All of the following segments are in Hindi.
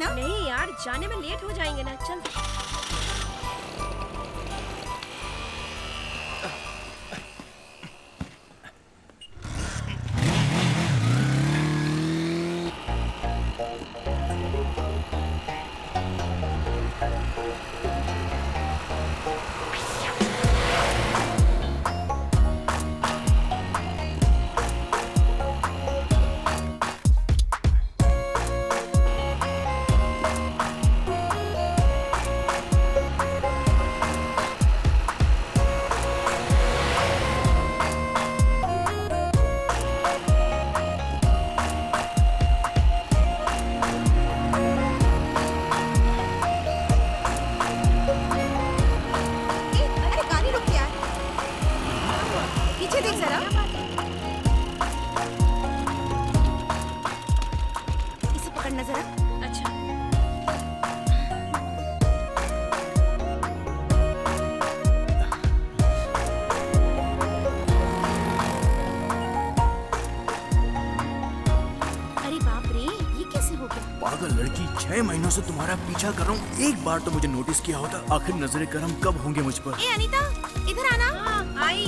ना। नहीं यार, जाने में लेट हो जाएंगे ना, चल। अरे गाड़ी रुक यार, पीछे देख जरा। इसे पकड़ना जरा। अच्छा। अरे बाप रे, ये कैसे हो गया? पागल लड़की, 6 महीनों से तुम्हारा पीछा कर रहा हूँ, एक बार तो मुझे नोटिस किया होता। आखिर नजरे करम कब होंगे मुझ पर? ए अनीता, इधर आना। हाँ, आई।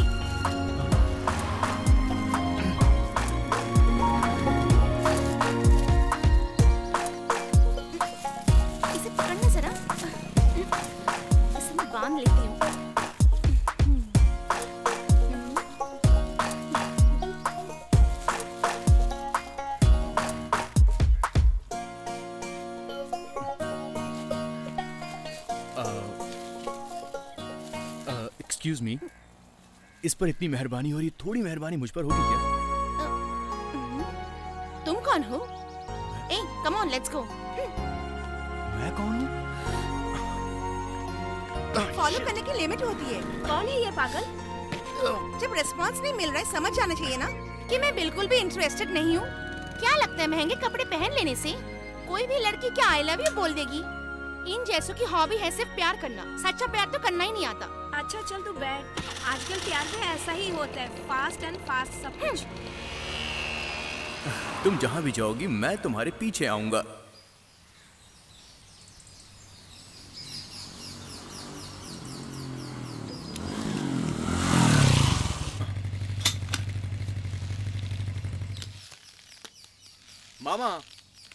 इसे पकड़ना जरा। इसे मैं बांध लेती हूँ। एक्सक्यूज मी, इस पर इतनी मेहरबानी हो रही, थोड़ी मेहरबानी मुझ पर होगी क्या? तुम कौन हो? ए, कम ऑन, लेट्स गो। मैं कौन हूँ? फॉलो करने की लिमिट होती है। कौन है ये पागल? जब रिस्पांस नहीं मिल रहा है, समझ जाना चाहिए ना कि मैं बिल्कुल भी इंटरेस्टेड नहीं हूँ। क्या लगता है महंगे कपड़े पहन लेने से कोई भी लड़की क्या आई लव यू बोल देगी? इन जैसों की हॉबी है सिर्फ प्यार करना, सच्चा प्यार तो करना ही नहीं आता। अच्छा चल तू बैठ। आजकल प्यार में ऐसा ही होता है, फास्ट एंड फास्ट सब कुछ। तुम जहाँ भी जाओगी मैं तुम्हारे पीछे आऊंगा। मामा,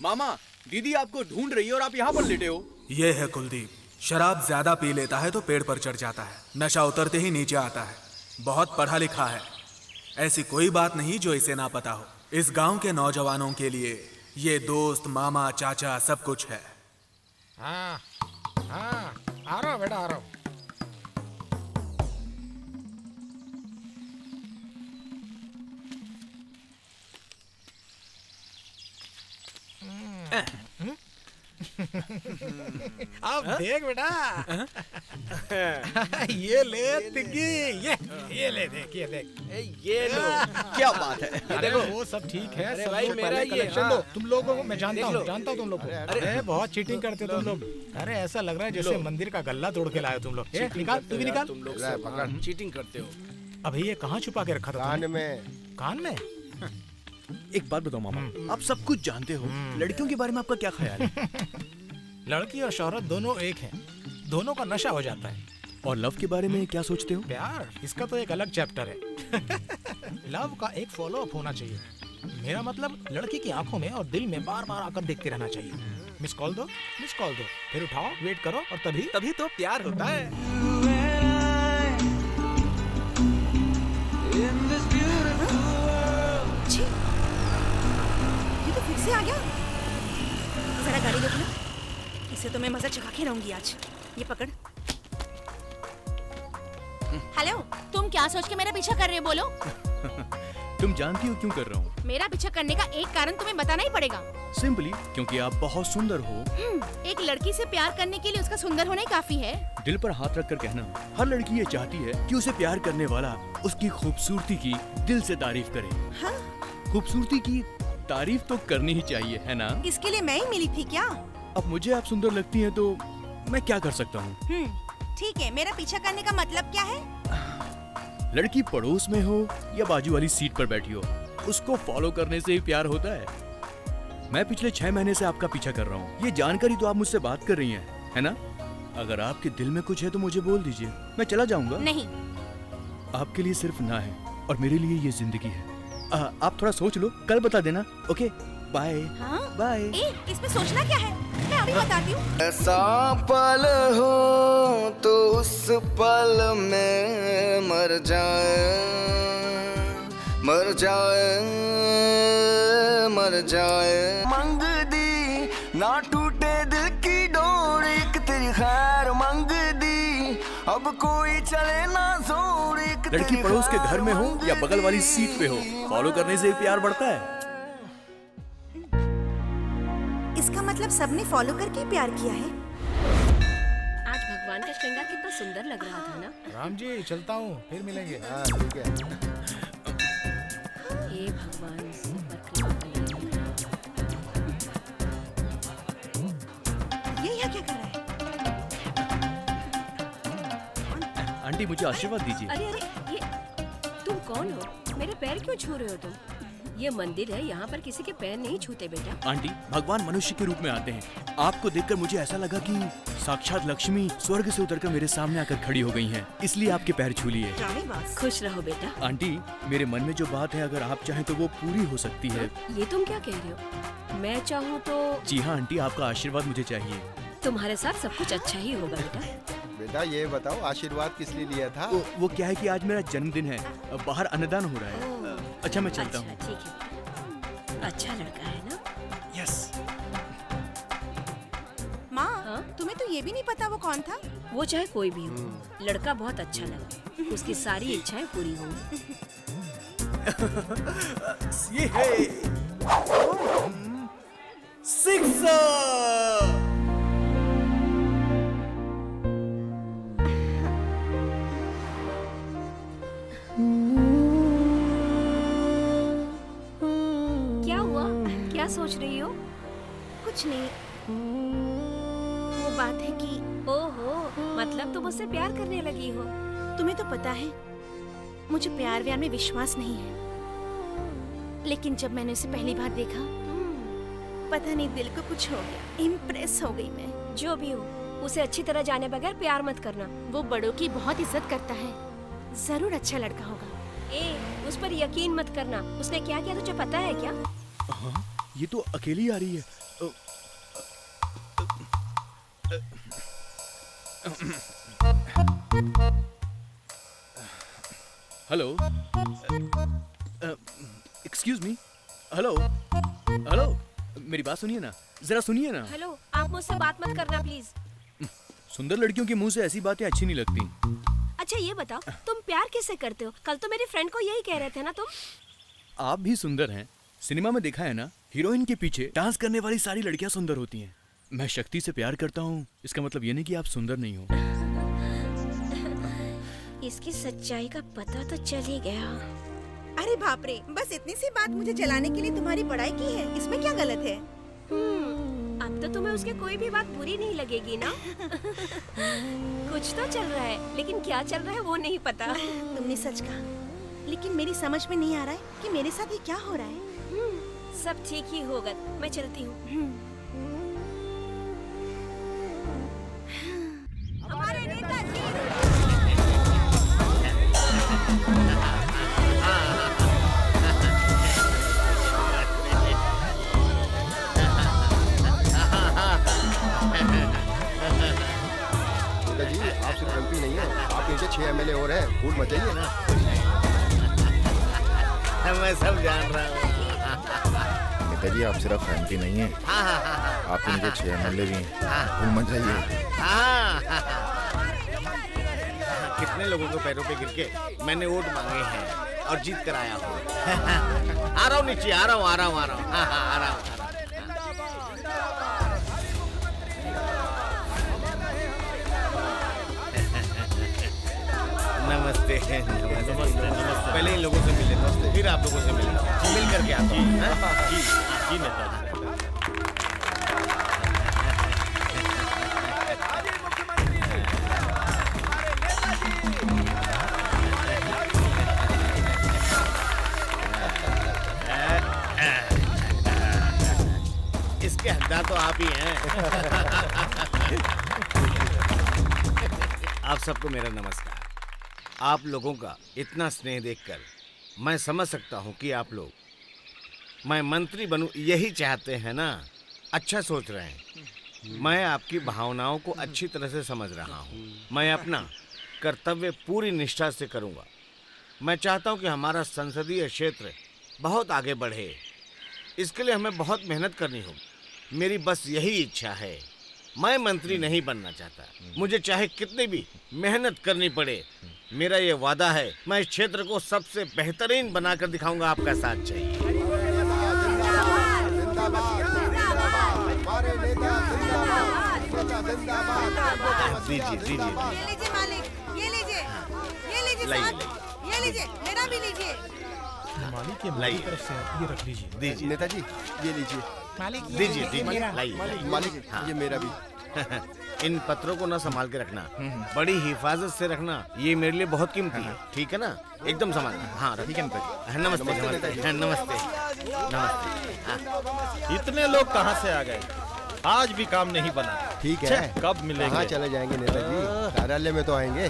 मामा, दीदी आपको ढूंढ रही है और आप यहाँ पर लेटे हो। ये है कुलदीप, शराब ज्यादा पी लेता है तो पेड़ पर चढ़ जाता है, नशा उतरते ही नीचे आता है। बहुत पढ़ा लिखा है, ऐसी कोई बात नहीं जो इसे ना पता हो। इस गांव के नौजवानों के लिए ये दोस्त, मामा, चाचा सब कुछ है। हाँ हाँ, आ रहा हूँ बेटा, आ रहा हूँ। अब देख बेटा, ये ले तिग्गी, ये ले, देख ये देख, ये लो, क्या बात है? अरे वो सब ठीक है। अरे सब भाई, लोग मेरा पहले ये, कलेक्शन हाँ। दो। तुम लोगों को मैं जानता देख हूँ, लो। जानता हूँ तुम लोग को। अरे बहुत चीटिंग करते हो तुम लोग। अरे ऐसा लग रहा है जैसे मंदिर का गल्ला तोड़ के लाए हो तुम लोग। ए, निकाल, तू भी निकाल। तुम लोग चीटिंग करते हो। अभी ये कहाँ छुपा के रखा था कान तुमने? में। कान में? एक बात बताओ मामा, आप सब कुछ जानते हो, लड़कियों के बारे में आपका क्या ख्याल है? लड़की और शौहरत दोनों एक हैं, दोनों का नशा हो जाता है। और लव के बारे में क्या सोचते हो? प्यार, इसका तो एक अलग चैप्टर है। लव का एक फॉलो अप होना चाहिए। मेरा मतलब लड़की की आंखों में और दिल में बार बार आकर देखते रहना चाहिए। मिस कॉल दो, मिस कॉल दो, फिर उठाओ, वेट करो और तभी तो प्यार होता है। छी, ये तो फिर से आ गया। जरा गाड़ी रोकना, इसे तो मैं मजा चखा के रहूंगी आज। ये पकड़। हेलो, तुम क्या सोच के मेरा पीछा कर रहे हो बोलो? तुम जानती हो क्यों कर रहा हूँ? मेरा पीछा करने का एक कारण तुम्हें बताना ही पड़ेगा। सिंपली क्योंकि आप बहुत सुंदर हो। एक लड़की से प्यार करने के लिए उसका सुंदर होना ही काफी है। दिल पर हाथ रख कर कहना, हर लड़की ये चाहती है कि उसे प्यार करने वाला उसकी खूबसूरती की दिल से तारीफ करे। हाँ? खूबसूरती की तारीफ तो करनी ही चाहिए, है ना? इसके लिए मैं ही मिली थी क्या? अब मुझे आप सुंदर लगती हैं तो मैं क्या कर सकता हूँ? ठीक है, मेरा पीछा करने का मतलब क्या है? लड़की पड़ोस में हो या बाजू वाली सीट पर बैठी हो, उसको फॉलो करने से ही प्यार होता है। मैं पिछले 6 महीने से आपका पीछा कर रहा हूँ। ये जानकर ही तो आप मुझसे बात कर रही हैं, है ना? अगर आपके दिल में कुछ है तो मुझे बोल दीजिए, मैं चला जाऊंगा। नहीं। आपके लिए सिर्फ ना है और मेरे लिए ये जिंदगी है। आप थोड़ा सोच लो, कल बता देना। Okay, bye. हाँ? बाय। इसमें सोचना क्या है, मैं अभी बताती हूँ। ऐसा पल हो तो उस पल में मर जाए, मर जाए, मर जाए। मंग दी ना टूटे दिल की डोर, एक तेरी खैर मंग दी, अब कोई चले ना जोर। एक लड़की पड़ोस के घर में हो या बगल वाली सीट पे हो, फॉलो करने से प्यार बढ़ता है। इसका मतलब सबने फॉलो करके प्यार किया है। आज भगवान का श्रृंगार कितना सुंदर लग रहा था ना। राम जी चलता हूँ, फिर मिलेंगे। ठीक है। हे भगवान पर कृपा करिए। ये यहाँ क्या कर रहा है? आंटी मुझे आशीर्वाद दीजिए। अरे अरे, ये तुम कौन हो? मेरे पैर क्यों छू रहे हो तुम? ये मंदिर है, यहाँ पर किसी के पैर नहीं छूते बेटा। आंटी, भगवान मनुष्य के रूप में आते हैं। आपको देखकर मुझे ऐसा लगा कि साक्षात लक्ष्मी स्वर्ग से उतरकर मेरे सामने आकर खड़ी हो गई हैं, इसलिए आपके पैर छू लिए। खुश रहो बेटा। आंटी, मेरे मन में जो बात है, अगर आप चाहें तो वो पूरी हो सकती है। ये तुम क्या कह रहे हो? मैं चाहूँ तो? जी हाँ आंटी, आपका आशीर्वाद मुझे चाहिए। तुम्हारे साथ सब कुछ अच्छा ही होगा बेटा। बेटा ये बताओ आशीर्वाद किस लिए लिया था? वो क्या है कि आज मेरा जन्मदिन है, बाहर अन्नदान हो रहा है। अच्छा मैं चलता हूँ। अच्छा ठीक है, अच्छा लड़का है ना? यस। माँ, हाँ? तुम्हें तो ये भी नहीं पता वो कौन था? वो चाहे कोई भी हो, लड़का बहुत अच्छा लगा। उसकी सारी इच्छाएं पूरी होंगी। ये है सिक्सर। क्या हुआ? क्या सोच रही हो? कुछ नहीं। वो बात है कि ओहो, मतलब तुम मुझसे प्यार करने लगी हो। तुम्हें तो पता है मुझे प्यार व्यार में विश्वास नहीं है, लेकिन जब मैंने उसे पहली बार देखा, पता नहीं दिल को कुछ हो गया, इम्प्रेस हो गई मैं। जो भी हो, उसे अच्छी तरह जाने बगैर प्यार मत करना। वो बड़ों की बहुत इज्जत करता है, जरूर अच्छा लड़का होगा। उस पर यकीन मत करना। उसने क्या किया तुझे पता है क्या? हाँ, ये तो अकेली आ रही है। Hello, excuse me. Hello hello, मेरी बात सुनिए ना, जरा सुनिए ना। हेलो, आप मुझसे बात मत करना प्लीज। सुंदर लड़कियों के मुंह से ऐसी बातें अच्छी नहीं लगती। अच्छा ये बताओ, तुम प्यार किससे करते हो? कल तो मेरी फ्रेंड को यही कह रहे थे ना तुम। आप भी सुंदर हैं। सिनेमा में देखा है ना, हीरोइन के पीछे डांस करने वाली सारी लड़कियां सुंदर होती हैं। मैं शक्ति से प्यार करता हूँ, इसका मतलब ये नहीं कि आप सुंदर नहीं हो। इसकी सच्चाई का पता तो चल ही गया। अरे बाप रे, बस इतनी सी बात मुझे जलाने के लिए तुम्हारी बड़ाई की है, इसमें क्या गलत है? अब तो तुम्हें उसकी कोई भी बात बुरी नहीं लगेगी ना? कुछ तो चल रहा है, लेकिन क्या चल रहा है वो नहीं पता। तुमने सच कहा, लेकिन मेरी समझ में नहीं आ रहा है कि मेरे साथ ये क्या हो रहा है। सब ठीक ही होगा, मैं चलती हूँ। हमारे नेताजी। जी आप सिर्फ एमपी नहीं है, आप नीचे 6 एमएलए और हैं, भूल मत जाइए ना। मैं सब जान रहा हूँ। नेताजी आप सिर्फ एमपी नहीं है, आपके नीचे 6 एमएलए भी हैं, भूल मत जाइए। कितने लोगों के पैरों पे गिर के मैंने वोट मांगे हैं और जीत कर आया हूँ। आ रहा हूँ नीचे, आ रहा हूँ, आ रहा हूँ, आ रहा हूँ, आ रहा हूँ। नमस्ते नमस्ते नमस्ते। पहले इन लोगों से मिले, फिर आप लोगों से मिले, मिल करके आता हूँ। जी नेताजी। तो आप ही हैं। आप सबको मेरा नमस्कार। आप लोगों का इतना स्नेह देखकर मैं समझ सकता हूँ कि आप लोग मैं मंत्री बनूं यही चाहते हैं ना। अच्छा सोच रहे हैं। मैं आपकी भावनाओं को अच्छी तरह से समझ रहा हूँ। मैं अपना कर्तव्य पूरी निष्ठा से करूँगा। मैं चाहता हूँ कि हमारा संसदीय क्षेत्र बहुत आगे बढ़े। इसके लिए हमें बहुत मेहनत करनी होगी। मेरी बस यही इच्छा है। मैं मंत्री नहीं बनना चाहता। मुझे चाहे कितनी भी मेहनत करनी पड़े। मेरा ये वादा है, मैं इस क्षेत्र को सबसे बेहतरीन बनाकर दिखाऊंगा। आपका साथ चाहिए। दीजिए दीजिए ये लीजिए मालिक, ये लीजिए, ये लीजिए साहब, ये लीजिए, मेरा भी लीजिए। मालिक ये मेरी तरफ से ये रख लीजिए। दीजिए नेताजी ये लीजिए। मालिक दीजिए दीजिए लाइए। मालिक ये मेरा भी। इन पत्रों को ना संभाल के रखना, बड़ी हिफाजत से रखना। ये मेरे लिए बहुत कीमती है, ठीक है ना? एकदम संभालना। हाँ ठीक है नेताजी। नमस्ते नमस्ते नमस्ते नमस्ते। इतने लोग कहाँ से आ गए? आज भी काम नहीं बना। ठीक है, कब मिलेंगे? कहाँ चले जाएंगे नेताजी? कार्यालय में तो आएंगे।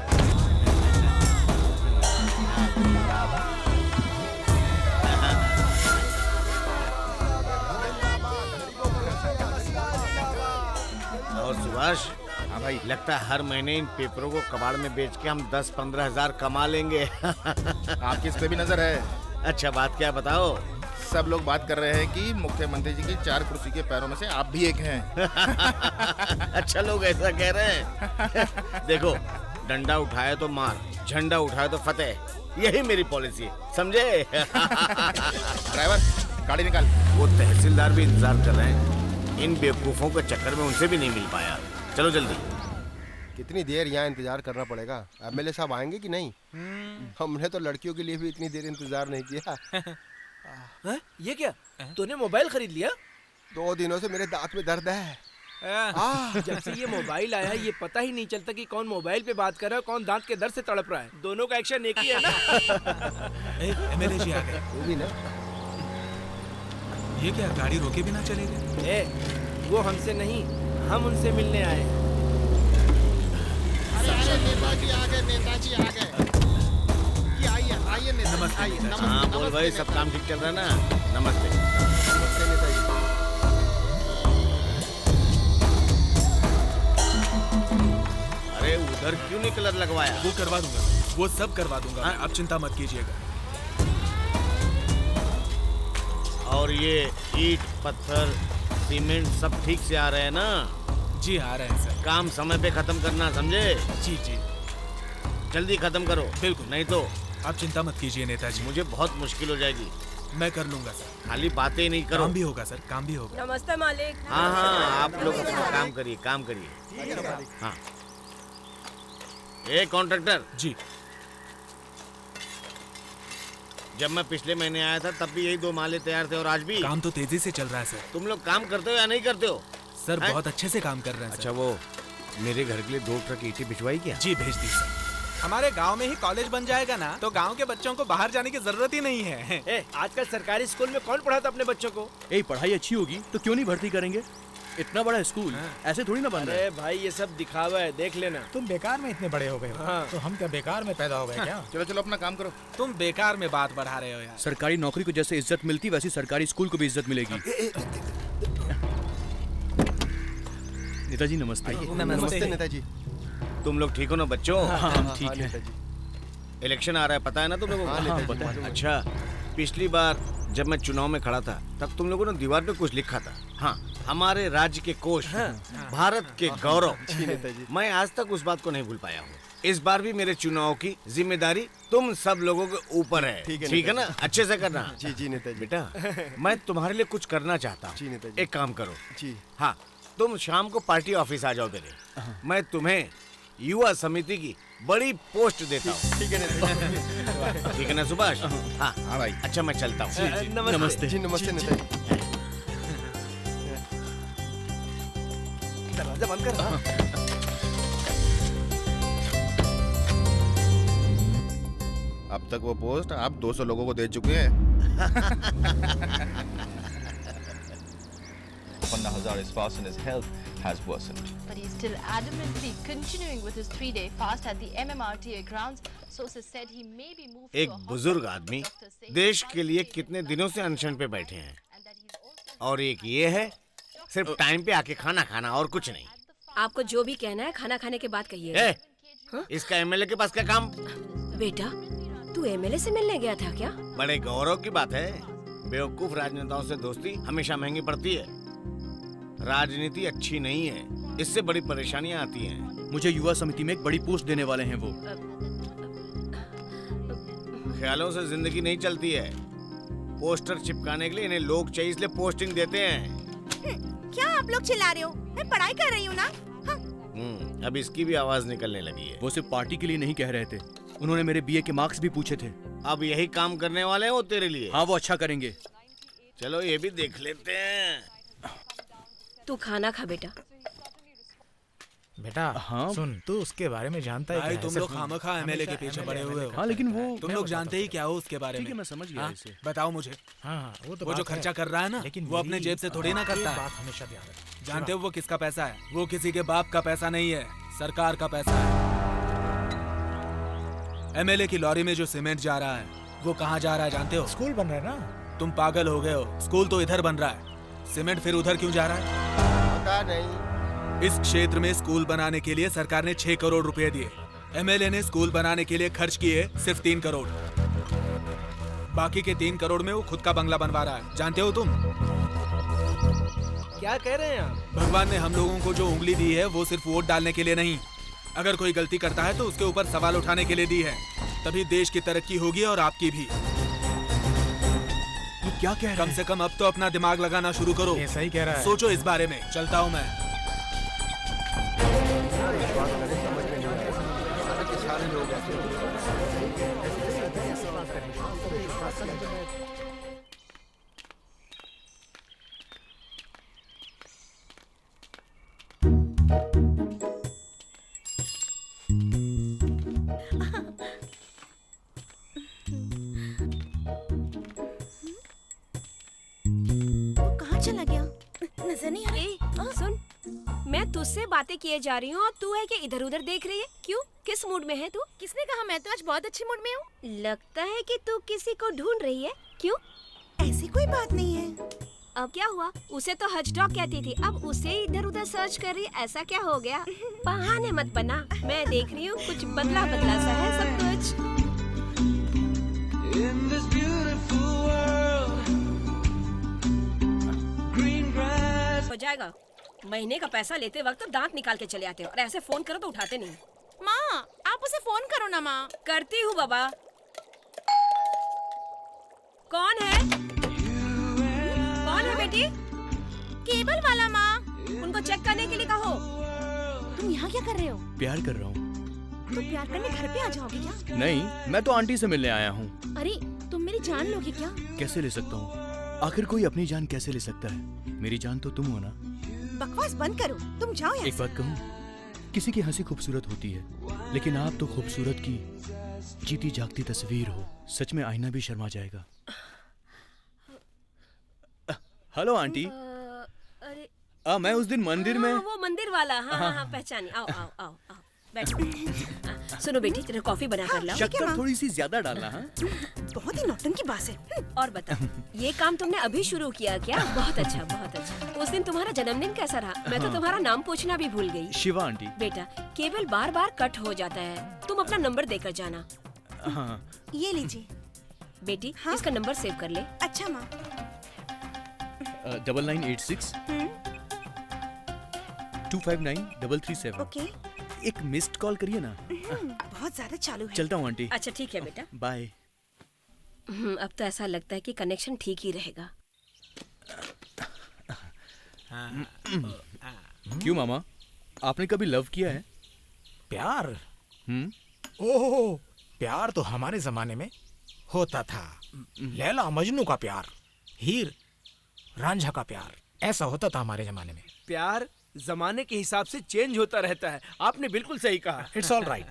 और सुभाष, हाँ भाई, लगता है हर महीने इन पेपरों को कबाड़ में बेच के हम 10-15 हजार कमा लेंगे। आपकी इस पे भी नजर है। अच्छा बात क्या बताओ? सब लोग बात कर रहे हैं कि मुख्यमंत्री जी की 4 कुर्सी के पैरों में से आप भी एक हैं। अच्छा लोग ऐसा कह रहे हैं। देखो, डंडा उठाए तो मार, झंडा उठाए तो फतेह। यही मेरी पॉलिसी है, समझे? ड्राइवर गाड़ी निकाल। वो तहसीलदार भी इंतजार कर रहे हैं। इन बेवकूफों के चक्कर में उनसे भी नहीं मिल पाया। चलो जल्दी। कितनी देर यहाँ इंतजार करना पड़ेगा? एमएलए साहब आएंगे कि नहीं? हमने तो लड़कियों के लिए भी इतनी देर इंतजार नहीं किया। ये क्या? तूने मोबाइल खरीद लिया? 2 दिनों से मेरे दांत में दर्द है। जब से ये मोबाइल आया है ये पता ही नहीं चलता कि कौन मोबाइल पे बात कर रहा है, कौन दांत के दर्द से तड़प रहा है। दोनों का एक्शन एक ही है ना? एमएलए जी आ गए। वो भी ना। ये क्या गाड़ी रोके बिना चले गए? वो हमसे नहीं, हम उनसे मिलने आए हैं। नेताजी आ गए, नेताजी आ गए। आइए आइए नेताजी, आइए। हाँ बोल भाई, सब काम ठीक चल रहा है ना? नमस्ते। नमस्ते नेताजी। अरे उधर क्यों नहीं कलर लगवाया? वो करवा दूंगा, वो सब करवा दूंगा। हाँ? आप चिंता मत कीजिएगा। और ये ईंट पत्थर सीमेंट सब ठीक से आ रहे हैं ना? जी आ रहे हैं सर। काम समय पे खत्म करना, समझे? जी जी जल्दी खत्म करो। बिल्कुल। नहीं तो आप चिंता मत कीजिए नेताजी, मुझे बहुत मुश्किल हो जाएगी। मैं कर लूंगा सर। खाली बातें ही नहीं करो। काम भी होगा सर, काम भी होगा। नमस्ते मालिक। हाँ हाँ, आप लोग अपना काम करिए, काम करिए। हाँ। ए कॉन्ट्रैक्टर जी। जब मैं पिछले महीने आया था तब भी यही 2 माले तैयार थे और आज भी। काम तो तेजी से चल रहा है सर। तुम लोग काम करते हो या नहीं करते हो? सर बहुत अच्छे से काम कर रहे हैं अच्छा, वो मेरे घर के लिए 2 ट्रक ईंटें भिजवाई क्या? जी भेज दी सर। हमारे गांव में ही कॉलेज बन जाएगा ना, तो गांव के बच्चों को बाहर जाने की जरूरत ही नहीं है। आजकल सरकारी स्कूल में कौन पढ़ाता अपने बच्चों को? पढ़ाई अच्छी होगी तो क्यों नहीं भर्ती करेंगे? इतना बड़ा स्कूल ऐसे थोड़ी ना बन रहा है। अरे भाई ये सब दिखावा है, देख लेना। तुम बेकार में इतने बड़े हो गए हो। तो हम क्या बेकार में पैदा हो गए क्या? चलो चलो अपना काम करो। तुम बेकार में बात बढ़ा रहे हो यार। सरकारी नौकरी को जैसे इज्जत मिलती वैसी सरकारी स्कूल को भी इज्जत मिलेगी। नेताजी नमस्ते। नमस्ते नेताजी। तुम लोग ठीक हो ना बच्चों? हाँ ठीक है। नेताजी। इलेक्शन आ रहा है, पता है ना तुम लोगों को? हाँ, पता है। अच्छा, पिछली बार जब मैं चुनाव में खड़ा था तब तुम लोगों ने दीवार पे कुछ लिखा था। हाँ, हमारे राज्य के कोष, भारत के गौरव। मैं आज तक उस बात को नहीं भूल पाया हूँ। इस बार भी मेरे चुनाव की जिम्मेदारी तुम सब लोगों के ऊपर है। ठीक है ना? अच्छे से करना। जी जी नेताजी। बेटा, मैं तुम्हारे लिए कुछ करना चाहता जी हूँ। नेताजी। एक काम करो। जी। हाँ, तुम शाम को पार्टी ऑफिस आ जाओ मेरे। मैं तुम्हें युवा समिति की बड़ी पोस्ट देता हूँ। ठीक है नेताजी। ठीक है ना सुभाष? हाँ हाँ भाई। अच्छा, मैं चलता हूँ। नमस्ते। जी नमस्ते नेताजी। दरवाजा बंद कर। अब तक वो पोस्ट आप 200 लोगों को दे चुके हैं। अपन Anna Hazare's fast and his health has worsened. But he's still adamantly continuing with his 3-day fast at the MMRTA grounds. Sources said he may be moved to एक बुजुर्ग आदमी देश के लिए कितने दिनों से अनशन पे बैठे हैं, और एक ये है सिर्फ टाइम पे आके खाना खाना और कुछ नहीं। आपको जो भी कहना है खाना खाने के बाद कहिए। इसका एमएलए के पास क्या काम? बेटा तू एमएलए से मिलने गया था क्या? बड़े गौरव की बात है। बेवकूफ राजनेताओं से दोस्ती हमेशा महंगी पड़ती है। राजनीति अच्छी नहीं है, इससे बड़ी परेशानियां आती हैं। मुझे युवा समिति में एक बड़ी पोस्ट देने वाले हैं वो। ख्यालों से जिंदगी नहीं चलती है। पोस्टर चिपकाने के लिए इन्हें लोग चाहिए, इसलिए पोस्टिंग देते हैं। क्या आप लोग चिल्ला रहे हो? मैं पढ़ाई कर रही हूँ ना। अब इसकी भी आवाज निकलने लगी है। वो सिर्फ पार्टी के लिए नहीं कह रहे थे, उन्होंने मेरे बीए के मार्क्स भी पूछे थे। अब यही काम करने वाले हैं वो तेरे लिए। हाँ वो अच्छा करेंगे। चलो ये भी देख लेते हैं। तू खाना खा बेटा। बेटा हाँ सुन, तू उसके बारे में जानता है भाई क्या? तुम लोग खामखा एमएलए के पीछे पड़े हुए हो। हाँ लेकिन वो तुम लोग जानते ही क्या हो उसके बारे में? मैं समझ गया इसे। बताओ मुझे। हाँ वो तो वो जो खर्चा कर रहा है ना, लेकिन वो अपने जेब से थोड़ी ना करता है। बात हमेशा ध्यान रख। जानते हो वो किसका पैसा है? वो किसी के बाप का पैसा नहीं है, सरकार का पैसा है। एमएलए की लॉरी में जो सीमेंट जा रहा है वो कहाँ जा रहा है जानते हो? स्कूल बन रहा है ना। तुम पागल हो गए हो, स्कूल तो इधर बन रहा है, सीमेंट फिर उधर क्यों जा रहा है? पता नहीं। इस क्षेत्र में स्कूल बनाने के लिए सरकार ने 6 करोड़ रुपए दिए। एमएलए ने स्कूल बनाने के लिए खर्च किए सिर्फ 3 करोड़। बाकी के 3 करोड़ में वो खुद का बंगला बनवा रहा है। जानते हो तुम? क्या कह रहे हैं आप? भगवान ने हम लोगों को जो उंगली दी है वो सिर्फ वोट डालने के लिए नहीं, अगर कोई गलती करता है तो उसके ऊपर सवाल उठाने के लिए दी है। तभी देश की तरक्की होगी और आपकी भी। ये क्या कह रहे हैं? कम से कम अब तो अपना दिमाग लगाना शुरू करो। ये सही कह रहा है। सोचो इस बारे में। चलता हूँ मैं। सारे लोग ऐसे कहाँ चला गया? नजर नहीं आ रहा। सुन, मैं तुझसे बातें किए जा रही हूँ और तू है कि इधर उधर देख रही है। क्यों? किस मूड में है तू? किसने कहा? मैं तो आज बहुत अच्छी मूड में हूँ। लगता है कि तू किसी को ढूंढ रही है। क्यों? ऐसी कोई बात नहीं है। अब क्या हुआ? उसे तो हज डॉग कहती थी, अब उसे इधर उधर सर्च कर रही। ऐसा क्या हो गया? बहाने मत बना, मैं देख रही हूँ कुछ बदला बदला सा है सब कुछ। हो जाएगा। महीने का पैसा लेते वक्त तो दांत निकाल के चले आते हो और ऐसे फोन करो तो उठाते नहीं। माँ, आप उसे फोन करो ना माँ। करती हूँ बाबा। कौन है? कौन है बेटी? केबल वाला माँ। उनको चेक करने के लिए कहो। तुम यहाँ क्या कर रहे हो? प्यार कर रहा हूँ। तो प्यार करने घर पे आ जाओगे क्या? नहीं, मैं तो आंटी से मिलने आया हूँ। अरे तुम मेरी जान लोगे क्या? कैसे ले सकता हूँ? आखिर कोई अपनी जान कैसे ले सकता है? मेरी जान तो तुम हो ना। बकवास बंद करो, तुम जाओ यहाँ एक बात कहूँ, किसी की हंसी खूबसूरत होती है, लेकिन आप तो खूबसूरत की जीती जागती तस्वीर हो। सच में आईना भी शर्मा जाएगा। Hello aunty. अरे मैं उस दिन मंदिर में। वो मंदिर वाला। हाँ, पहचानी। आओ आओ आओ आओ बैठो। सुनो बेटी, तेरे कॉफी बना कर लाओ। शक्कर थोड़ी सी ज्यादा डालना। हाँ, बहुत ही नौटंकी बात है। और बता, ये काम तुमने अभी शुरू किया क्या? बहुत अच्छा, बहुत अच्छा। उस दिन तुम्हारा जन्मदिन कैसा रहा? मैं तो तुम्हारा नाम पूछना भी भूल गई। शिवा आंटी। बेटा, केबल बार बार कट हो जाता है, तुम अपना नंबर देकर जाना। हाँ। ये लीजिए बेटी। हाँ? इसका नंबर सेव कर ले। अच्छा माँ। 9986 259 ओके। एक मिस्ड कॉल करिए ना। बहुत ज्यादा चालू है। चलता हूँ आंटी। अच्छा ठीक है बेटा, बाय। अब तो ऐसा लगता है कि कनेक्शन ठीक ही रहेगा। क्यों मामा, आपने कभी लव किया है? प्यार? ओह, प्यार तो हमारे जमाने में होता था। लैला मजनू का प्यार, हीर रांझा का प्यार, ऐसा होता था हमारे जमाने में। प्यार जमाने के हिसाब से चेंज होता रहता है। आपने बिल्कुल सही कहा। It's all right.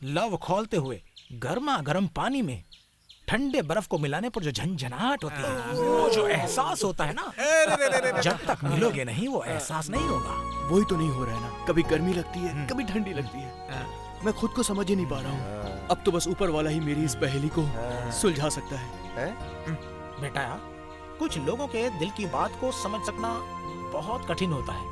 लव खोलते हुए गर्मा गर्म पानी में ठंडे बर्फ को मिलाने पर जो झंझनाहट होती है, वो जो एहसास होता है ना, जब तक मिलोगे नहीं वो एहसास नहीं होगा। वही तो नहीं हो रहा है ना, कभी गर्मी लगती है, कभी ठंडी लगती है। मैं खुद को समझ ही नहीं पा रहा हूँ। अब तो बस ऊपर वाला ही मेरी इस पहेली को सुलझा सकता है। बेटा, कुछ लोगों के दिल की बात को समझ सकना बहुत कठिन होता है,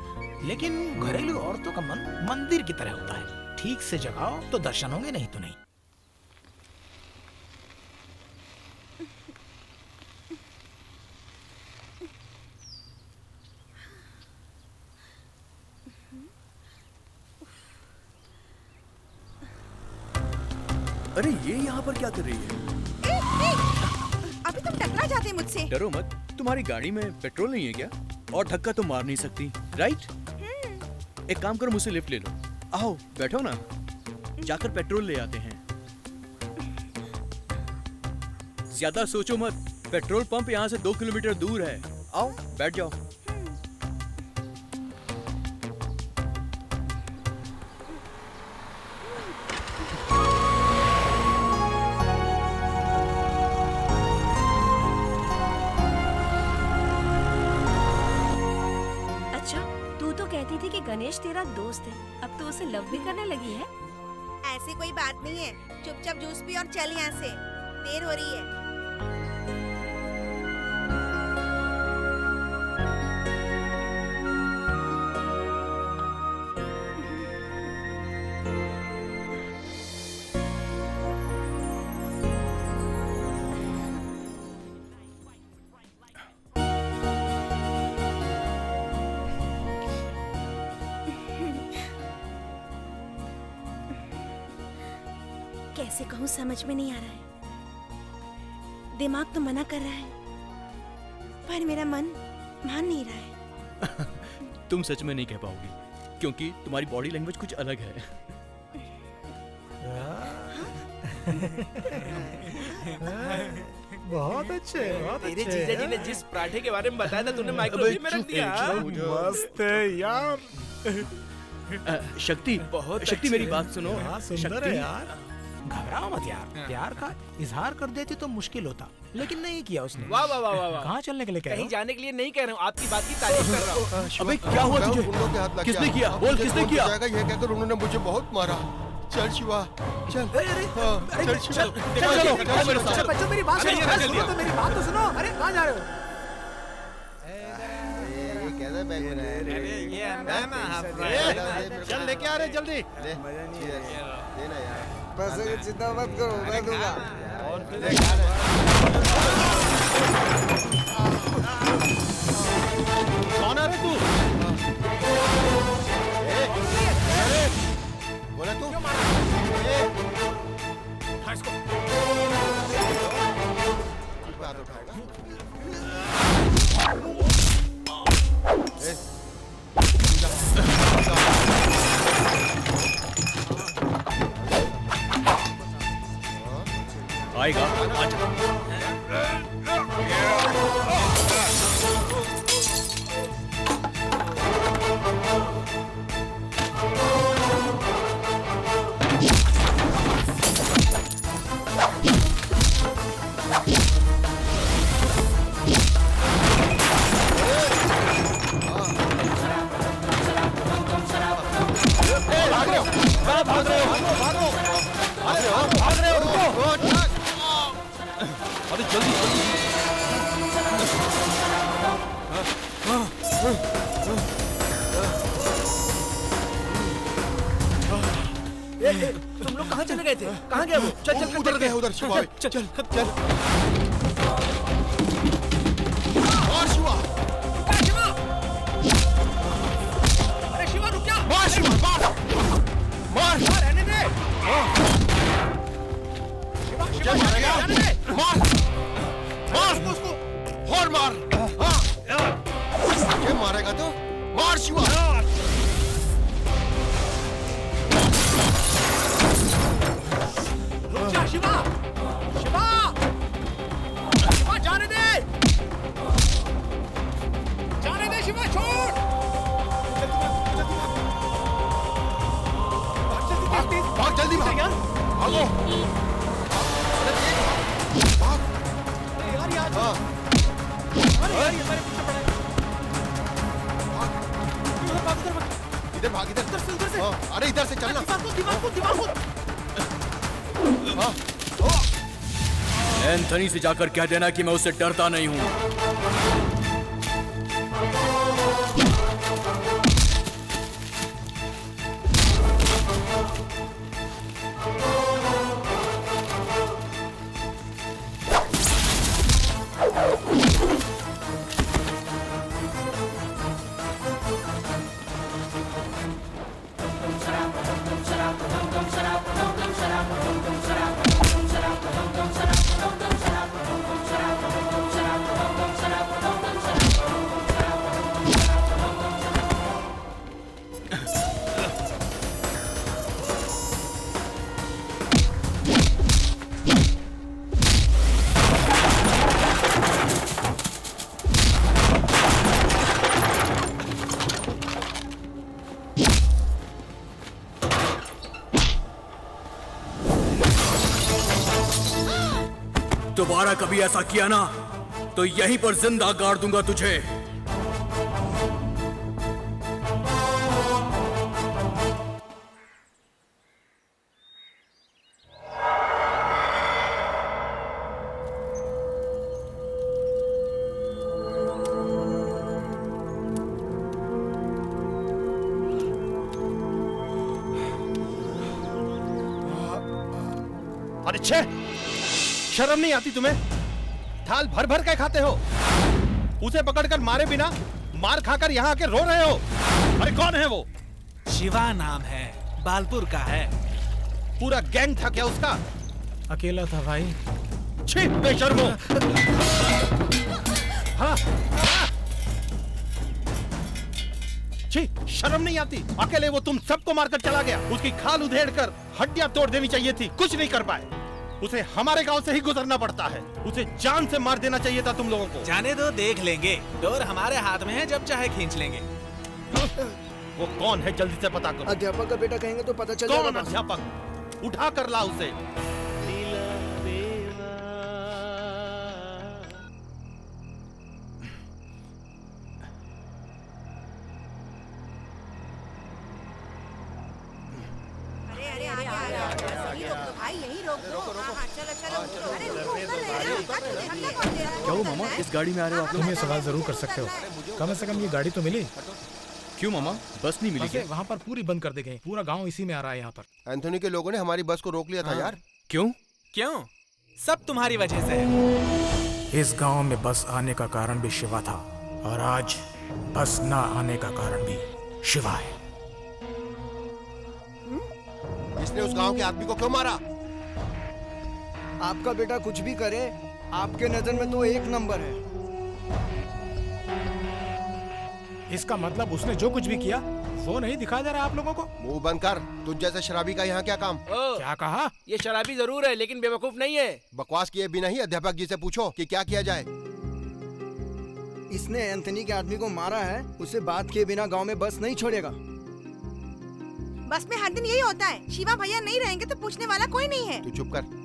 लेकिन घरेलू औरतों का मन मंदिर की तरह होता है। ठीक से जगाओ तो दर्शन होंगे, नहीं तो नहीं। अरे ये यहाँ पर क्या कर रही है? अभी तुम टकरा जाते मुझसे। डरो मत, तुम्हारी गाड़ी में पेट्रोल नहीं है क्या? और धक्का तो मार नहीं सकती, राइट? एक काम करो, मुझसे लिफ्ट ले लो। आओ बैठो ना, जाकर पेट्रोल ले आते हैं। ज्यादा सोचो मत, पेट्रोल पंप यहाँ से 2 किलोमीटर दूर है। आओ बैठ जाओ। गणेश तेरा दोस्त है, अब तो उसे लव भी करने लगी है। ऐसी कोई बात नहीं है, चुपचाप जूस पी और चल यहाँ से, देर हो रही है। कैसे कहूँ समझ में नहीं आ रहा है। दिमाग तो मना कर रहा है, पर मेरा मन मान नहीं रहा है। तुम सच में नहीं कह पाओगी, क्योंकि तुम्हारी बॉडी लैंग्वेज कुछ अलग है। बहुत अच्छे, बहुत तेरे अच्छे। जीजा जी ने जिस पराठे के बारे में बताया था, तूने माइक्रोवेव में रख दिया। मस्त है यार। शक्ति, बहुत शक्ति मेरी बात सुनो। सुंदर है यार। घबराओ मत यार, प्यार का इजहार कर देती तो मुश्किल होता, लेकिन नहीं किया उसने। वाह वाह वाह वाह। कहाँ चलने के लिए कह रहे कहीं हो? जाने के लिए नहीं कह रहा हूँ, आपकी बात की तारीफ कर रहा हूँ। अबे क्या हुआ तुझे? किसने किया? बोल किसने किया? ये कहकर उन्होंने मुझे बहुत मारा। चल शिवा, चल। चल शिवा, चलो बच्चों, मेरी बात सुनो तो, मेरी बात तो सुनो। अरे कहाँ जा रहे हो? कैसा बैग बना है? ये अंदर ना, चल लेके आ रहे जल्दी। देना यार। बस चिंता मत करो, मैं दूंगा। कौन है रे तू? बोला तू? बात उठाएगा? आएगा, आजा। अरे जल्दी तुम लोग कहाँ चले गए थे? कहाँ गया वो? चल चल उधर गए, उधर शिवा। चल चल चल। और शिवा, शिवा! अरे शिवा रुक जा! मार शिवा, मार, मार, रहने दे! शिवा, जाने दे! मार, मार उसको, और मार। ये मारेगा तो मार शिवा। रुक जा शिवा! शिवा! शिवा जाने दे! जाने दे शिवा, छोड़! भाग जल्दी भाग, भागो। अरे भाग, हाँ। इधर भाग, इधर से। हाँ, अरे इधर से चलना। हाँ। एंथनी से जाकर कह देना कि मैं उससे डरता नहीं हूँ। दोबारा कभी ऐसा किया ना तो यहीं पर जिंदा गाड़ दूंगा तुझे। अरे छे, शर्म नहीं आती तुम्हें? थाल भर भर के खाते हो, उसे पकड़कर मारे बिना मार खाकर यहाँ आके रो रहे हो। अरे कौन है वो? शिवा नाम है, बालपुर का है। पूरा गैंग था क्या उसका? अकेला था भाई। छी बेशर्मो। हाँ, छी शर्म नहीं आती? अकेले वो तुम सबको मारकर चला गया। उसकी खाल उधेड़ कर हड्डियां तोड़ देनी चाहिए थी, कुछ नहीं कर पाए। उसे हमारे गांव से ही गुजरना पड़ता है। उसे जान से मार देना चाहिए था तुम लोगों को। जाने दो, देख लेंगे। डोर हमारे हाथ में है, जब चाहे खींच लेंगे। वो कौन है जल्दी से पता करो। अध्यापक का बेटा कहेंगे तो पता चल जाएगा। कौन अध्यापक? उठा कर ला उसे। क्या हो मामा, इस गाड़ी में आ रहे हो आप? तुम ये सवाल जरूर कर सकते हो, कम से कम ये गाड़ी तो मिली। क्यों मामा, बस नहीं मिली क्या? वहाँ पर पूरी बंद कर दी गई, पूरा गांव इसी में आ रहा है यहाँ पर। एंथोनी के लोगों ने हमारी बस को रोक लिया था यार। क्यों? क्यों? सब तुम्हारी वजह से है। इस गांव में बस आने का कारण भी शिवा था, और आज बस ना आने का कारण भी शिवा है। इसने उस गांव के आदमी को क्यों मारा? आपका बेटा कुछ भी करे, आपके नजर में तो एक नंबर है। इसका मतलब उसने जो कुछ भी किया वो नहीं दिखाया जा रहा आप लोगों को? मुंह बंद कर। तुझ जैसे शराबी का यहाँ क्या काम? क्या कहा? ये शराबी जरूर है लेकिन बेवकूफ नहीं है। बकवास किए बिना ही अध्यापक जी से पूछो कि क्या किया जाए। इसने एंथनी के आदमी को मारा है, उसे बात किए बिना गांव में बस नहीं छोड़ेगा। बस में हर दिन यही होता है, शिवा भैया नहीं रहेंगे तो पूछने वाला कोई नहीं है। तू चुप कर।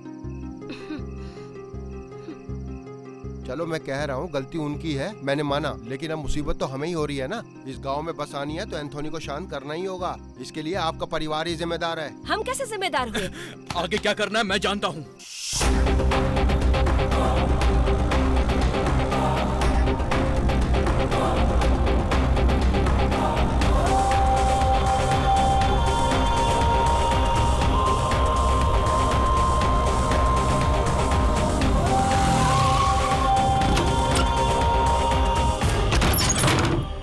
चलो मैं कह रहा हूँ गलती उनकी है, मैंने माना, लेकिन अब मुसीबत तो हमें ही हो रही है ना। इस गांव में बस आनी है तो एंथोनी को शांत करना ही होगा। इसके लिए आपका परिवार ही जिम्मेदार है। हम कैसे जिम्मेदार हुए? आगे क्या करना है मैं जानता हूँ।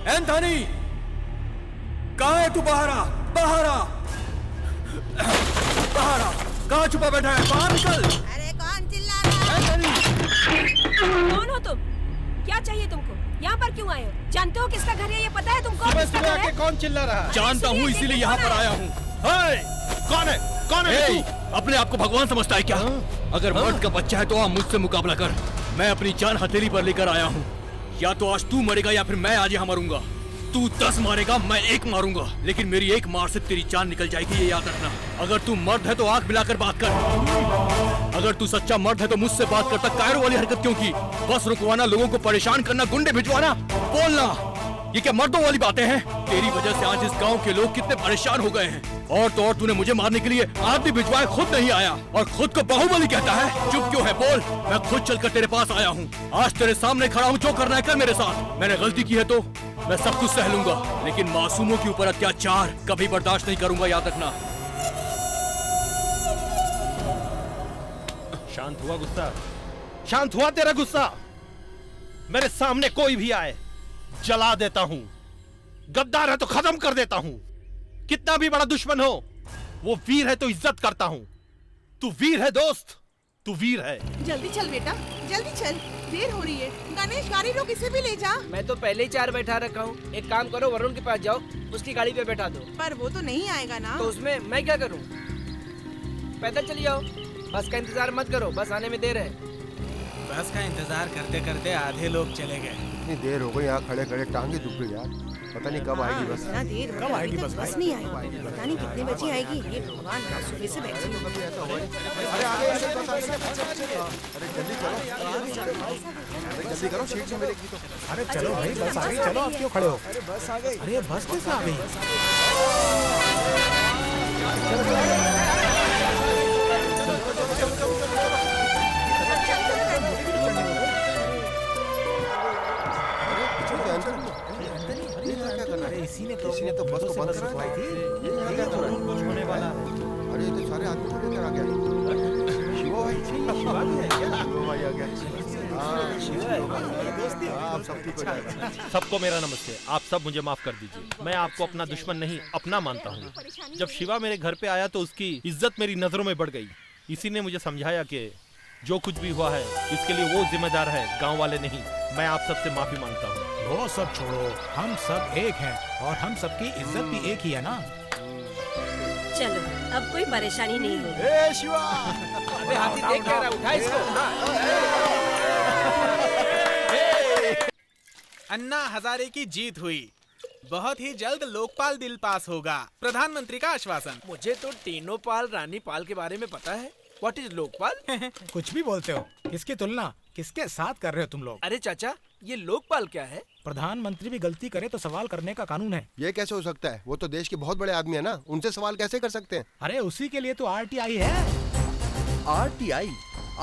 एंथनी, कहाँ है तू? बाहर आ, बाहर आ, बाहर आ। कहाँ छुपा बैठा है? बाहर निकल। अरे कौन चिल्ला रहा है? एंथनी, कौन हो तुम? क्या चाहिए तुमको? यहाँ पर क्यों आए हो? जानते हो किसका घर है? ये पता है तुमको? सुबह सुबह आके कौन चिल्ला रहा है? जानता हूँ इसीलिए यहाँ पर आया हूँ। कौन है? कौन है तू? अपने आप को भगवान समझता है क्या? अगर मर्द का बच्चा है तो आ मुझसे मुकाबला कर। मैं अपनी जान हथेली पर लेकर आया हूँ। या तो आज तू मरेगा या फिर मैं आज यहाँ मरूंगा। तू 10 मारेगा, मैं 1 मारूंगा, लेकिन मेरी एक मार से तेरी जान निकल जाएगी, ये याद रखना। अगर तू मर्द है तो आंख मिलाकर बात कर। अगर तू सच्चा मर्द है तो मुझसे बात करता कायरों वाली हरकत क्यों की? बस रुकवाना, लोगों को परेशान करना, गुंडे भिजवाना, बोलना, ये क्या मर्दों वाली बातें हैं? तेरी वजह से आज इस गांव के लोग कितने परेशान हो गए हैं। और तो और तूने मुझे मारने के लिए आदमी भिजवाए, खुद नहीं आया और खुद को बाहुबली कहता है। चुप क्यों है? बोल। मैं खुद चलकर तेरे पास आया हूँ, आज तेरे सामने खड़ा हूँ, जो करना है कर मेरे साथ। मैंने गलती की है तो मैं सब कुछ सह लूंगा, लेकिन मासूमों के ऊपर अत्याचार कभी बर्दाश्त नहीं करूंगा, याद रखना। शांत हुआ गुस्सा? शांत हुआ तेरा गुस्सा? मेरे सामने कोई भी आए जला देता हूं। गद्दार है तो खत्म कर देता हूं। कितना भी बड़ा दुश्मन हो, वो वीर है तो इज्जत करता हूं। तू वीर है दोस्त, तू वीर है। जल्दी चल बेटा, जल्दी चल, देर हो रही है। गणेश, गाड़ी रोक, इसे भी ले जा। मैं तो पहले ही 4 बैठा रखा हूँ। एक काम करो, वरुण के पास जाओ, उसकी गाड़ी पे बैठा दो। पर वो तो नहीं आएगा ना। तो उसमें मैं क्या करूँ? पैदल चली जाओ, बस का इंतजार मत करो, बस आने में देर है। बस का इंतजार करते करते आधे लोग चले गए। इतनी देर हो गई यहाँ खड़े खड़े, टांगे दुख गई यार। पता नहीं कब आएगी बस। इतना देर हो गया, अभी तक बस नहीं आएगी। पता नहीं कितने बजे आएगी। ये भगवान, सुबह से बैठी हूँ। अरे आगे बस आ गई। अरे जल्दी चलो, अरे जल्दी करो, सीट से मिलेगी तो। अरे चलो भाई, बस आ गई, चलो, अब क्यों खड़े हो? अरे बस आ गई। अरे बस कैसे आ गई? अरे इसी ने तो बस को बंद करवाई थी। ये क्या कर रहा है? कुछ होने वाला है। अरे ये तो सारे आदमी को लेकर आ गया। शिवा भाई, शिवा भी है क्या? शिवा भाई आ गया। हाँ, आप सब ठीक हो जाएगा। सबको मेरा नमस्ते। आप सब मुझे माफ कर दीजिए। मैं आपको अपना दुश्मन नहीं, अपना मानता हूँ। जब शिवा मेरे घर पे आया तो उसकी इज्जत मेरी नजरों में बढ़ गई। इसी ने मुझे समझाया कि जो कुछ भी हुआ है इसके लिए वो जिम्मेदार है, गांव वाले नहीं। मैं आप सबसे माफी मांगता हूँ। वो सब छोड़ो, हम सब एक हैं और हम सबकी इज्जत भी एक ही है ना। चलो, अब कोई परेशानी नहीं होगी। ए शिवा, अबे हाथी देख क्या रहा है? उठा इसको। अन्ना हजारे की जीत हुई। बहुत ही जल्द लोकपाल बिल पास होगा, प्रधानमंत्री का आश्वासन। मुझे तो टीनो पाल, रानी पाल के बारे में पता है। What is Lokpal? कुछ भी बोलते हो। किसकी तुलना किसके साथ कर रहे हो तुम लोग? अरे चाचा, ये लोकपाल क्या है? प्रधानमंत्री भी गलती करे तो सवाल करने का कानून है। ये कैसे हो सकता है? वो तो देश के बहुत बड़े आदमी है ना, उनसे सवाल कैसे कर सकते हैं? अरे उसी के लिए तो RTI है। RTI?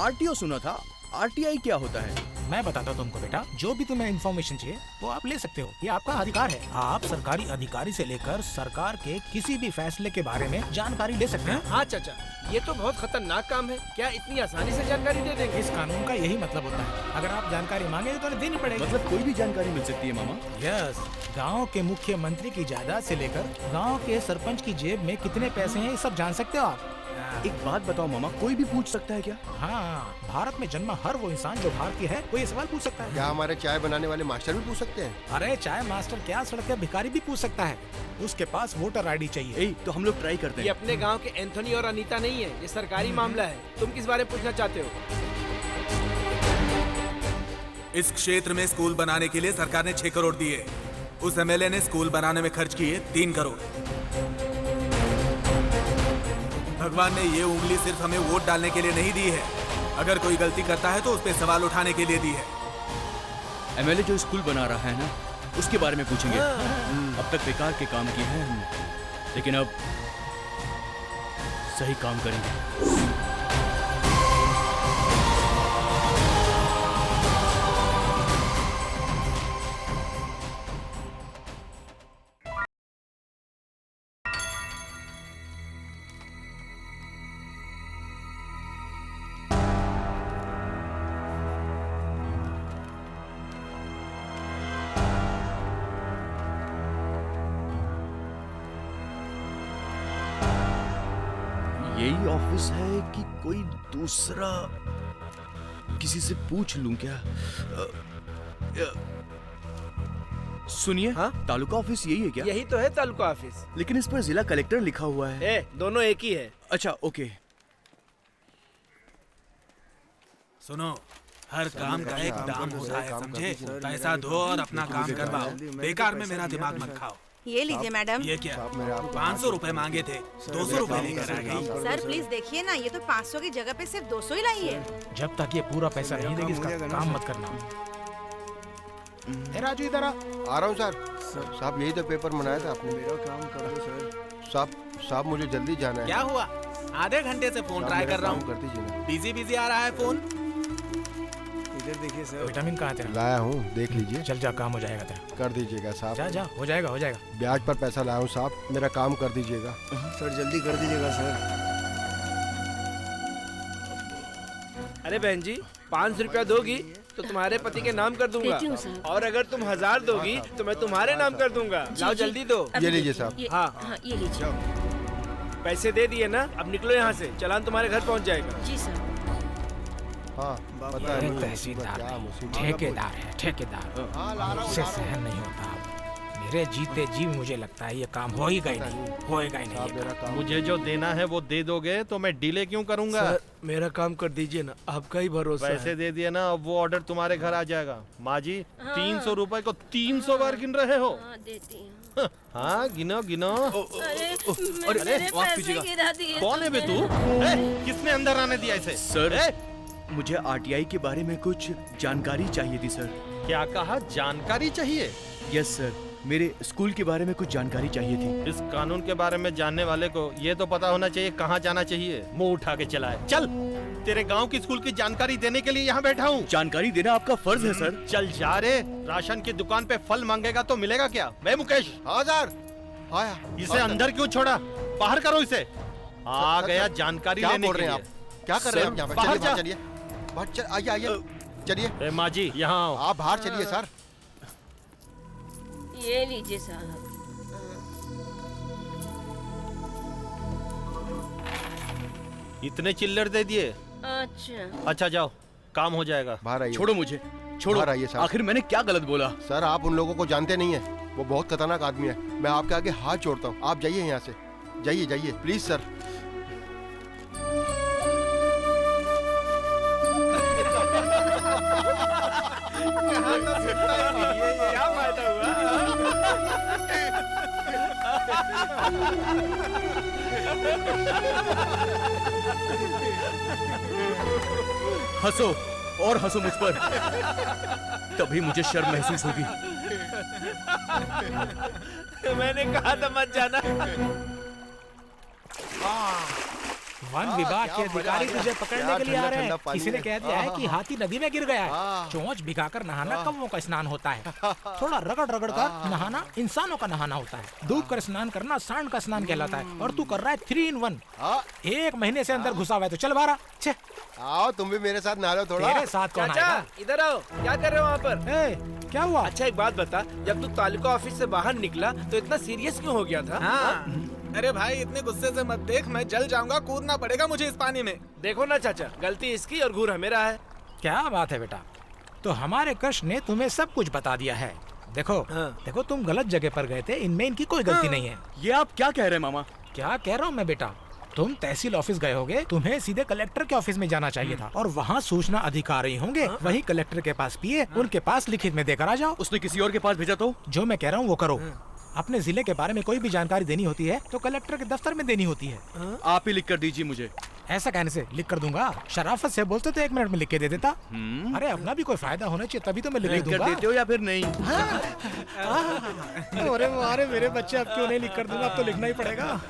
RTO सुना था। RTI क्या होता है? मैं बताता हूँ तुमको बेटा, जो भी तुम्हें इन्फॉर्मेशन चाहिए वो आप ले सकते हो, ये आपका अधिकार है। आप सरकारी अधिकारी से लेकर सरकार के किसी भी फैसले के बारे में जानकारी ले सकते हैं। हाँ चाचा, ये तो बहुत खतरनाक काम है। क्या इतनी आसानी से जानकारी दे देंगे? इस कानून का यही मतलब होता है, अगर आप जानकारी मांगे तो देनी पड़ेगी। मतलब कोई भी जानकारी मिल सकती है मामा? यस, गांव के मुख्यमंत्री की जायदाद से लेकर गांव के सरपंच की जेब में कितने पैसे हैं, ये सब जान सकते हो आप। एक बात बताओ मामा, कोई भी पूछ सकता है क्या? हाँ, भारत में जन्मा हर वो इंसान जो भारतीय है वो ये सवाल पूछ सकता है। क्या हमारे चाय बनाने वाले मास्टर भी पूछ सकते हैं? अरे चाय मास्टर क्या, सड़क के भिखारी भी पूछ सकता है। उसके पास वोटर ID चाहिए। तो हम लोग ट्राई करते हैं। ये अपने गांव के एंथोनी और अनीता नहीं है, ये सरकारी मामला है। तुम किस बारे में पूछना चाहते हो? इस क्षेत्र में स्कूल बनाने के लिए सरकार ने 6 करोड़ दिए। उस MLA ने स्कूल बनाने में खर्च किए 3 करोड़। भगवान ने ये उंगली सिर्फ हमें वोट डालने के लिए नहीं दी है, अगर कोई गलती करता है तो उस पर सवाल उठाने के लिए दी है। MLA जो स्कूल बना रहा है ना, उसके बारे में पूछेंगे। अब तक बेकार के काम किए हैं हमने, लेकिन अब सही काम करेंगे। यही ऑफिस है कि कोई दूसरा? किसी से पूछ लूं क्या? सुनिए, हाँ? तालुका ऑफिस यही है क्या? यही तो है तालुका ऑफिस। लेकिन इस पर जिला कलेक्टर लिखा हुआ है। दोनों एक ही है। अच्छा, ओके। सुनो, हर काम का एक दाम होता है, समझे? पैसा दो और अपना काम करवाओ। बेकार में मेरा दिमाग मत खाओ। ये लीजिए मैडम। ये क्या 500 रुपए मांगे थे, 200 रुपए लेकर आ गई। सर प्लीज देखिए ना, ये तो 500 की जगह पे सिर्फ 200 ही लाई है। जब तक ये पूरा पैसा नहीं देगी इसका काम मत करना। राजू इधर आ रहा हूँ सर। साहब यही तो पेपर बनाया था आपने। मेरा काम कर दो सर। साहब मुझे जल्दी जाना है। क्या हुआ? आधे घंटे से फोन ट्राई कर रहा हूँ। कर दीजिए ना। बिजी आ रहा है फोन। इधर देखिए सर। विटामिन कहाँ तेरा? लाया हूँ, देख लीजिए। चल जा, काम हो जाएगा तेरा। कर दीजिएगा साहब। जा जा, हो जाएगा हो जाएगा। ब्याज पर पैसा लाया हूँ साहब, मेरा काम कर दीजिएगा। सर जल्दी कर दीजिएगा सर। अरे बहन जी, 500 रुपया दोगी तो तुम्हारे पति के नाम कर दूंगा, और अगर तुम 1000 दोगी तो मैं तुम्हारे नाम कर दूंगा। लाओ जल्दी दो। ये लीजिए साहब। हाँ ये लीजिए। पैसे दे दिए ना, अब निकलो यहाँ से, चालान तुम्हारे घर पहुँच जाएगा। जी सर। हाँ पता है, तहसीलदार ठेकेदार है, ठेकेदार से सहन नहीं होता। मेरे जीते जी मुझे लगता है ये काम होएगा ही नहीं, होएगा ही नहीं। मुझे जो देना है वो दे दोगे तो मैं डिले क्यों करूंगा? सर मेरा काम कर दीजिए ना, आपका ही भरोसा है। पैसे दे दिए ना, अब वो ऑर्डर तुम्हारे घर आ जाएगा। माँ जी 300 रुपए को 300 बार गिन रहे हो? देती हूँ। हाँ गिनो गिनो। अरे कौन है बे तू? किसने अंदर आने दिया इसे? सर मुझे आरटीआई के बारे में कुछ जानकारी चाहिए थी सर। क्या कहा? जानकारी चाहिए? यस सर, मेरे स्कूल के बारे में कुछ जानकारी चाहिए थी। इस कानून के बारे में जानने वाले को ये तो पता होना चाहिए कहाँ जाना चाहिए। मुंह उठा के चला है। चल, तेरे गांव की स्कूल की जानकारी देने के लिए यहाँ बैठा हूँ। जानकारी देना आपका फर्ज है सर। चल जा रे, राशन की दुकान पे फल मांगेगा तो मिलेगा क्या? मैं मुकेश। हाँ सर। आया। इसे अंदर क्यों छोड़ा? बाहर करो इसे। आ गया जानकारी लेने के लिए। क्या कर रहे हैं आप यहाँ पे? बाहर जा। चलिए आइए आइए चलिए। माँ जी यहाँ आओ। आप बाहर चलिए सर। ये लीजिए साहब। इतने चिल्लर दे दिए? अच्छा जाओ, काम हो जाएगा। बाहर आइए। छोड़ो मुझे, छोड़ो। बाहर आइए सर। आखिर मैंने क्या गलत बोला? सर आप उन लोगों को जानते नहीं है, वो बहुत खतरनाक आदमी है। मैं आपके आगे हाथ जोड़ता हूँ, आप जाइए यहाँ से। जाइए जाइए प्लीज सर। क्या फायदा हंसो और हंसो मुझ पर, तभी मुझे शर्म महसूस होगी। मैंने कहा था मत जाना। वन विभाग के अधिकारी तुझे पकड़ने के लिए आ रहे हैं। किसी ने कह दिया है कि हाथी नदी में गिर गया है। चोंच भिगाकर नहाना कौवों का स्नान होता है। थोड़ा रगड़ रगड़ कर नहाना इंसानों का नहाना होता है। डूब कर स्नान करना सांड का स्नान कहलाता है। और तू कर रहा है 3 in 1। 1 महीने से अंदर घुसा हुआ है, तो चल बाहर आ। आओ तुम भी मेरे साथ नहा लो थोड़ा। तेरे साथ कौन आएगा? इधर आओ, क्या कर रहे हो वहाँ पर? क्या हुआ? अच्छा एक बात बता, जब तू तालुका ऑफिस से बाहर निकला तो इतना सीरियस क्यों हो गया था? अरे भाई इतने गुस्से से मत देख, मैं जल जाऊंगा, कूदना पड़ेगा मुझे इस पानी में। देखो ना चाचा, गलती इसकी और घूरा मेरा है। क्या बात है बेटा, तो हमारे कृष्ण ने तुम्हें सब कुछ बता दिया है। देखो देखो तुम गलत जगह पर गए थे, इनमें इनकी कोई गलती नहीं है। ये आप क्या कह रहे हैं मामा? क्या कह रहा हूँ मैं बेटा, तुम तहसील ऑफिस गए होगे, तुम्हें सीधे कलेक्टर के ऑफिस में जाना चाहिए था, और वहाँ सूचना अधिकारी होंगे, वही कलेक्टर के पास पिए, उनके पास लिखित में देकर आ जाओ। उसने किसी और के पास भेजा तो? जो मैं कह रहा हूँ वो करो। अपने जिले के बारे में कोई भी जानकारी देनी होती है तो कलेक्टर के दफ्तर में देनी होती है। आप ही लिख कर दीजिए मुझे। ऐसा कहने से लिख कर दूंगा? शराफत से बोलते तो 1 मिनट में लिख के दे देता। अरे अपना भी कोई फायदा होना चाहिए, तभी तो मैं लिख दूंगा। देते हो या फिर नहीं? अरे मेरे बच्चे, अब क्यों नहीं लिख कर दूंगा, अब तो लिखना ही पड़ेगा।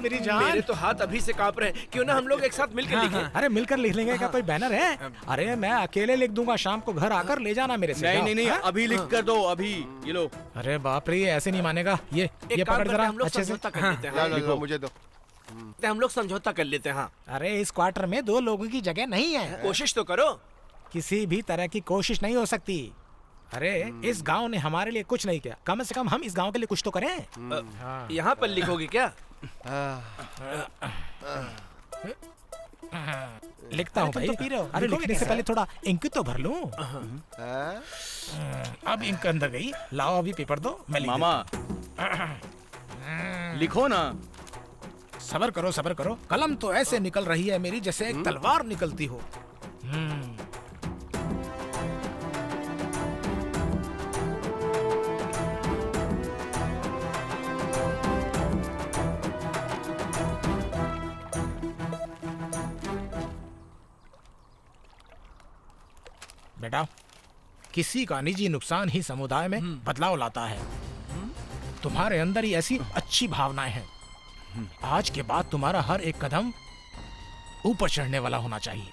मेरी जान, मेरे तो हाथ अभी से कांप रहे हैं। क्यों ना हम लोग एक साथ मिलकर लिखें? अरे मिलकर लिख लेंगे। क्या कोई बैनर है? अरे मैं अकेले लिख दूंगा, शाम को घर आकर ले जाना मेरे से। नहीं, अभी लिख कर दो, अभी। ये लो। अरे बाप रे, ऐसे नहीं मानेगा। ये पकड़ जरा अच्छे से। मुझे दो। हम लोग समझौता कर लेते हैं। हाँ। अरे इस क्वार्टर में 2 लोगों की जगह नहीं है। कोशिश तो करो। किसी भी तरह की कोशिश नहीं हो सकती। अरे इस गांव ने हमारे लिए कुछ नहीं किया, कम से कम हम इस गांव के लिए कुछ तो करें। यहाँ पर लिखोगे क्या? लिखता हूँ भाई। पी रहे हो? अरे लिखने से पहले थोड़ा इंक तो भर लूं। अब इंक अंदर गई, लाओ अभी पेपर दो, मैं लिख मामा लिखो ना। सबर करो, कलम तो ऐसे निकल रही है मेरी जैसे एक तलवार निकलती हो। बेटा, किसी का निजी नुकसान ही समुदाय में बदलाव लाता है। तुम्हारे अंदर ही ऐसी अच्छी भावनाएं हैं। आज के बाद तुम्हारा हर एक कदम ऊपर चढ़ने वाला होना चाहिए।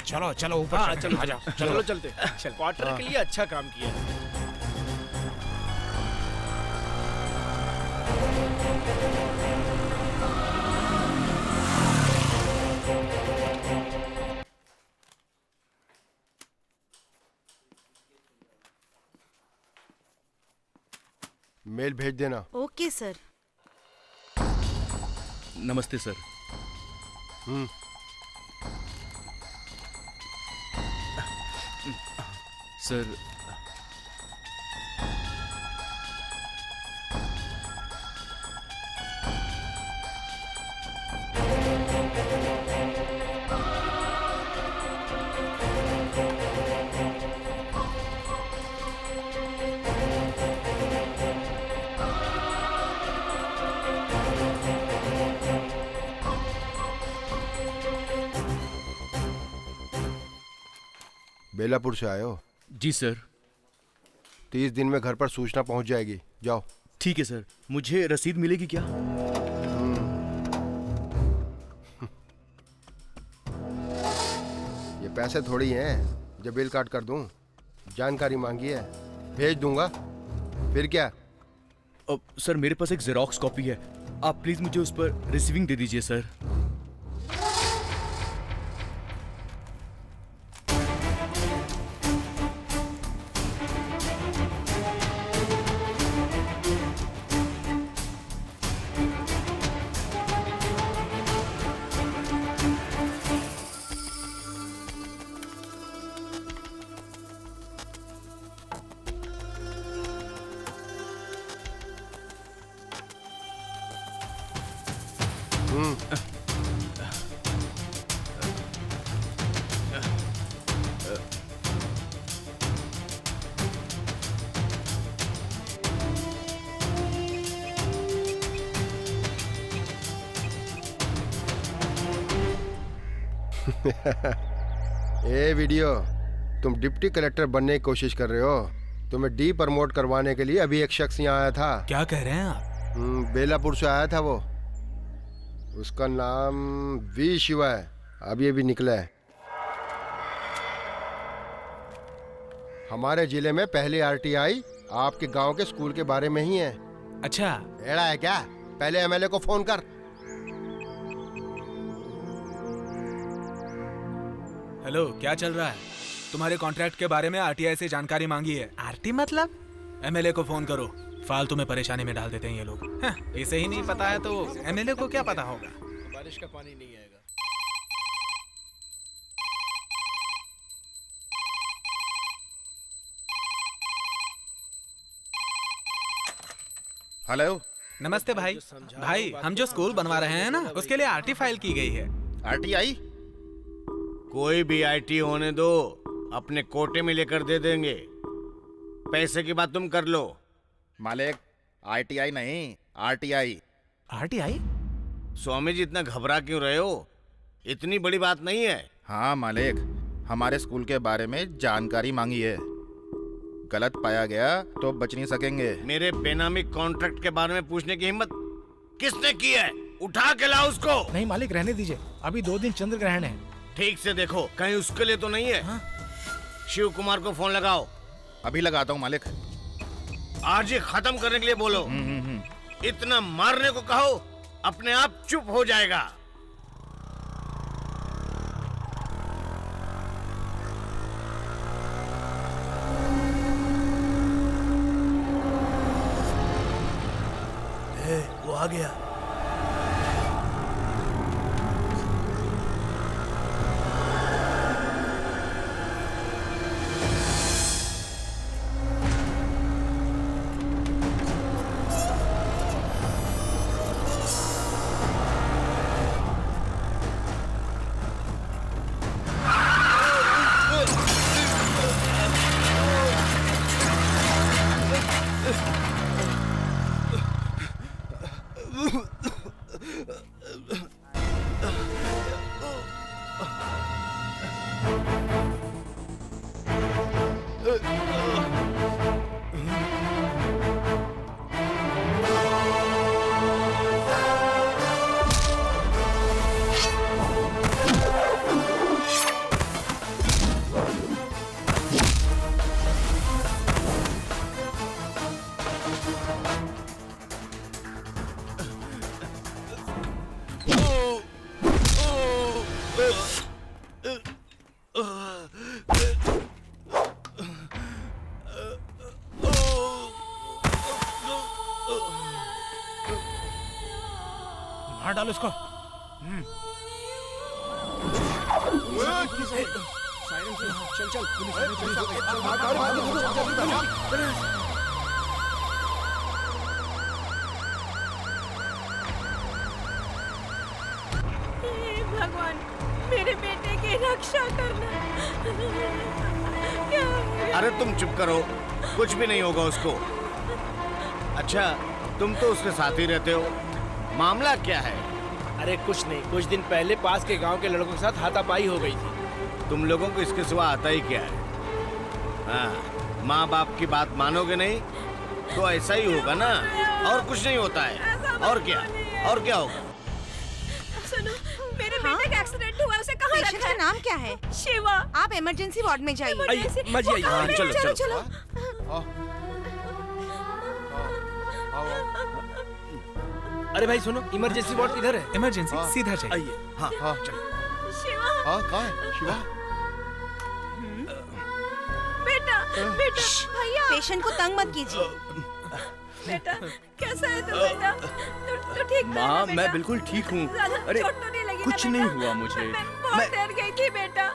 चलो चलो ऊपर हाँ, चलो, आ जाओ, चलो चलते। क्वार्टर के लिए अच्छा काम किया। मेल भेज देना। Okay sir. नमस्ते सर। सर, बेलापुर से आए हो? जी सर। 30 दिन में घर पर सूचना पहुंच जाएगी, जाओ। ठीक है सर। मुझे रसीद मिलेगी क्या? ये पैसे थोड़ी हैं जो बिल काट कर दूं। जानकारी मांगी है, भेज दूंगा। फिर क्या? सर, मेरे पास एक जेरोक्स कॉपी है। आप प्लीज मुझे उस पर रिसीविंग दे दीजिए सर। ए वीडियो, तुम डिप्टी कलेक्टर बनने की कोशिश कर रहे हो। तुम्हें डी प्रमोट करवाने के लिए अभी एक शख्स यहाँ आया था। क्या कह रहे हैं आप? बेलापुर से आया था वो। उसका नाम वी शिवा है। अभी अभी निकला है। हमारे जिले में पहली आरटीआई आपके गांव के स्कूल के बारे में ही है। अच्छा, एड़ा है क्या? पहले एमएलए को फोन कर। हेलो, क्या चल रहा है? तुम्हारे कॉन्ट्रैक्ट के बारे में आरटीआई से जानकारी मांगी है। आरटी मतलब? एमएलए को फोन करो। फालतू में परेशानी में डाल देते हैं ये लोग। हाँ, इसे ही नहीं पता है तो एमएलए को क्या पता होगा? बारिश का पानी नहीं आएगा। हेलो, नमस्ते भाई। भाई, हम जो स्कूल बनवा रहे हैं ना, उसके लिए आरटी फाइल की गई है। आरटीआई? कोई भी आईटी होने दो, अपने कोटे में लेकर दे देंगे। पैसे की बात तुम कर लो। मालिक, आईटीआई नहीं, आरटीआई। आरटीआई? स्वामी जी, इतना घबरा क्यों रहे हो? इतनी बड़ी बात नहीं है। हाँ मालिक, हमारे स्कूल के बारे में जानकारी मांगी है। गलत पाया गया तो बच नहीं सकेंगे। मेरे बेनामी कॉन्ट्रैक्ट के बारे में पूछने की हिम्मत किसने की है? उठा के लाओ उसको। नहीं मालिक, रहने दीजिए। अभी 2 दिन चंद्र ग्रहण है। ठीक से देखो, कहीं उसके लिए तो नहीं है। हाँ? शिव कुमार को फोन लगाओ। अभी लगाता हूँ मालिक। आज ही खत्म करने के लिए बोलो। इतना मारने को कहो, अपने आप चुप हो जाएगा। वो आ गया। मार डालो इसको। चल चल हे भगवान, मेरे बेटे की रक्षा करना। क्या हो गया? अरे तुम चुप करो, कुछ भी नहीं होगा उसको। अच्छा, तुम तो उसके साथ ही रहते हो, मामला क्या है? अरे कुछ नहीं, कुछ दिन पहले पास के गांव के लड़कों के साथ हाथापाई हो गई थी। तुम लोगों को इसके सिवा आता ही क्या है? हाँ, माँ बाप की बात मानोगे नहीं तो ऐसा ही होगा ना, और कुछ नहीं होता है। और क्या होगा? सुनो, मेरे बेटे का एक्सीडेंट हुआ, उसे कहाँ पेशेंट रखा का है? नाम क्या है? शिवा। आप इमरजेंसी वार्ड में जाइए। मजी आई। हाँ, चलो। चलो। अरे भाई सुनो, इमरजेंसी वार्ड किधर है? इमरजेंसी सीधा चाहिए। आइए। हाँ चलो। शिवा। हाँ, कहाँ है शिवा? बेटा, भैया। पेशेंट को तंग मत कीजिए। बेटा, कैसा है तू बेटा? तू ठीक तो है ना माँ, बेटा? मैं बिल्कुल ठीक हूँ। ज्यादा अरे चोट तो नहीं लगी ना कुछ बेटा? नहीं हुआ मुझे। मैं बहुत डर गई थी बेटा।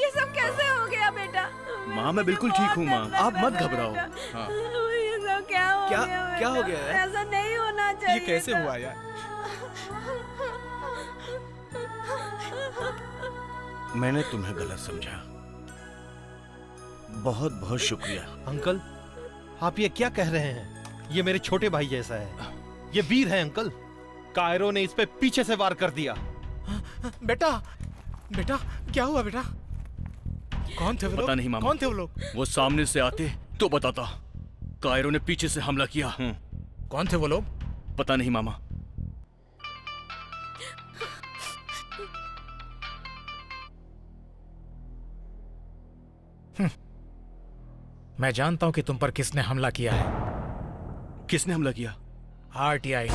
ये सब कैसे हो गया बेटा? माँ, मैं बिल्कुल ठीक हूँ माँ, आप मत घबराओ। हाँ। ये सब क्या हो गया? क्या हो गया है? ऐसा नहीं होना चाहिए। ये कैसे हुआ यार? मैंने तुम्हें गलत समझा, बहुत बहुत शुक्रिया। अंकल, आप ये क्या कह रहे हैं? ये मेरे छोटे भाई जैसा है, ये वीर है अंकल। कायरो ने इस पे पीछे से वार कर दिया। बेटा, बेटा क्या हुआ बेटा? कौन थे वो लोग? पता नहीं मामा। कौन थे वो लोग? वो सामने से आते तो बताता। कायरो ने पीछे से हमला किया। कौन थे वो लोग? पता नहीं मामा। मैं जानता हूं कि तुम पर किसने हमला किया है। किसने हमला किया? RTI।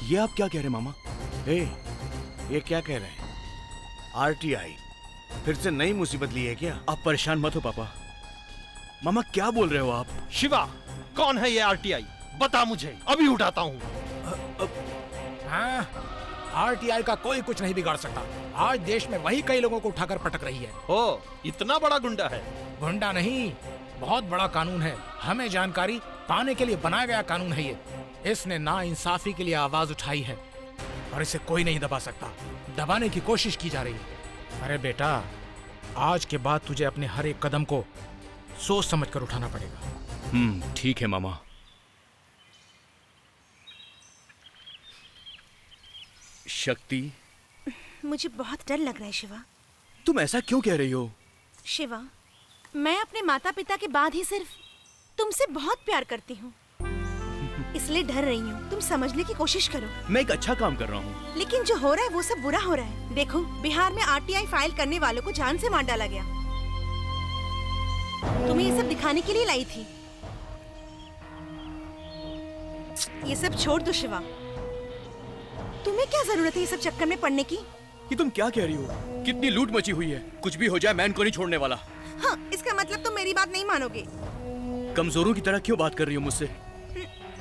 ये आप क्या कह रहे हैं मामा? ये क्या कह रहे हैं? RTI फिर से नई मुसीबत ली है क्या? आप परेशान मत हो पापा। मामा क्या बोल रहे हो आप? शिवा, कौन है ये RTI? बता मुझे, अभी उठाता हूँ। हाँ, RTI का कोई कुछ नहीं बिगाड़ सकता। आज देश में वही कई लोगों को उठाकर पटक रही है। ओ, इतना बड़ा गुंडा है? गुंडा नहीं, बहुत बड़ा कानून है। हमें जानकारी पाने के लिए बनाया गया कानून है ये। इसने नाइंसाफी के लिए आवाज उठाई है और इसे कोई नहीं दबा सकता। दबाने की कोशिश की जा रही है। अरे बेटा, आज के बाद तुझे अपने हर एक कदम को सोच समझकर उठाना पड़ेगा। ठीक है मामा। शक्ति, मुझे बहुत डर लग रहा है शिवा। तुम ऐसा क्यों कह रही हो? शिवा, मैं अपने माता पिता के बाद ही सिर्फ तुमसे बहुत प्यार करती हूँ, इसलिए डर रही हूँ। तुम समझने की कोशिश करो। मैं एक अच्छा काम कर रहा हूँ। लेकिन जो हो रहा है वो सब बुरा हो रहा है। देखो, बिहार में RTI फाइल करने वालों को जान से मार डाला गया। तुम्हें ये सब दिखाने के लिए लाई थी। ये सब छोड़ दो शिवा। तुम्हें क्या जरूरत है ये सब चक्कर में पड़ने की? ये तुम क्या कह रही हो? कितनी लूट मची हुई है। कुछ भी हो जाए मैं इनको नहीं छोड़ने वाला। हाँ, इसका मतलब तुम मेरी बात नहीं मानोगे। कमजोरों की तरह क्यों बात कर रही हो मुझसे?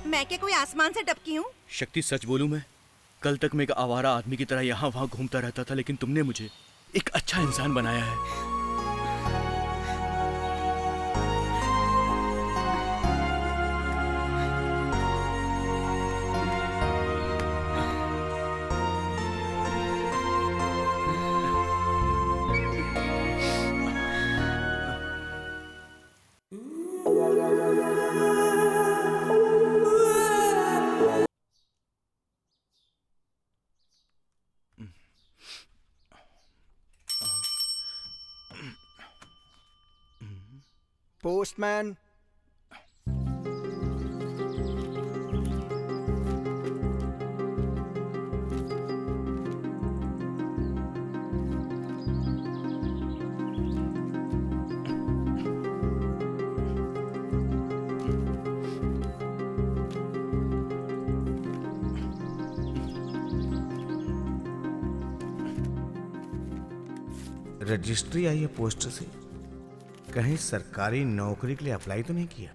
मैं क्या कोई आसमान से टपकी हूँ? शक्ति, सच बोलूं मैं, कल तक मैं एक आवारा आदमी की तरह यहाँ वहाँ घूमता रहता था, लेकिन तुमने मुझे एक अच्छा इंसान बनाया है। पोस्टमैन। रजिस्ट्री आई है पोस्ट से, कहीं सरकारी नौकरी के लिए अप्लाई तो नहीं किया?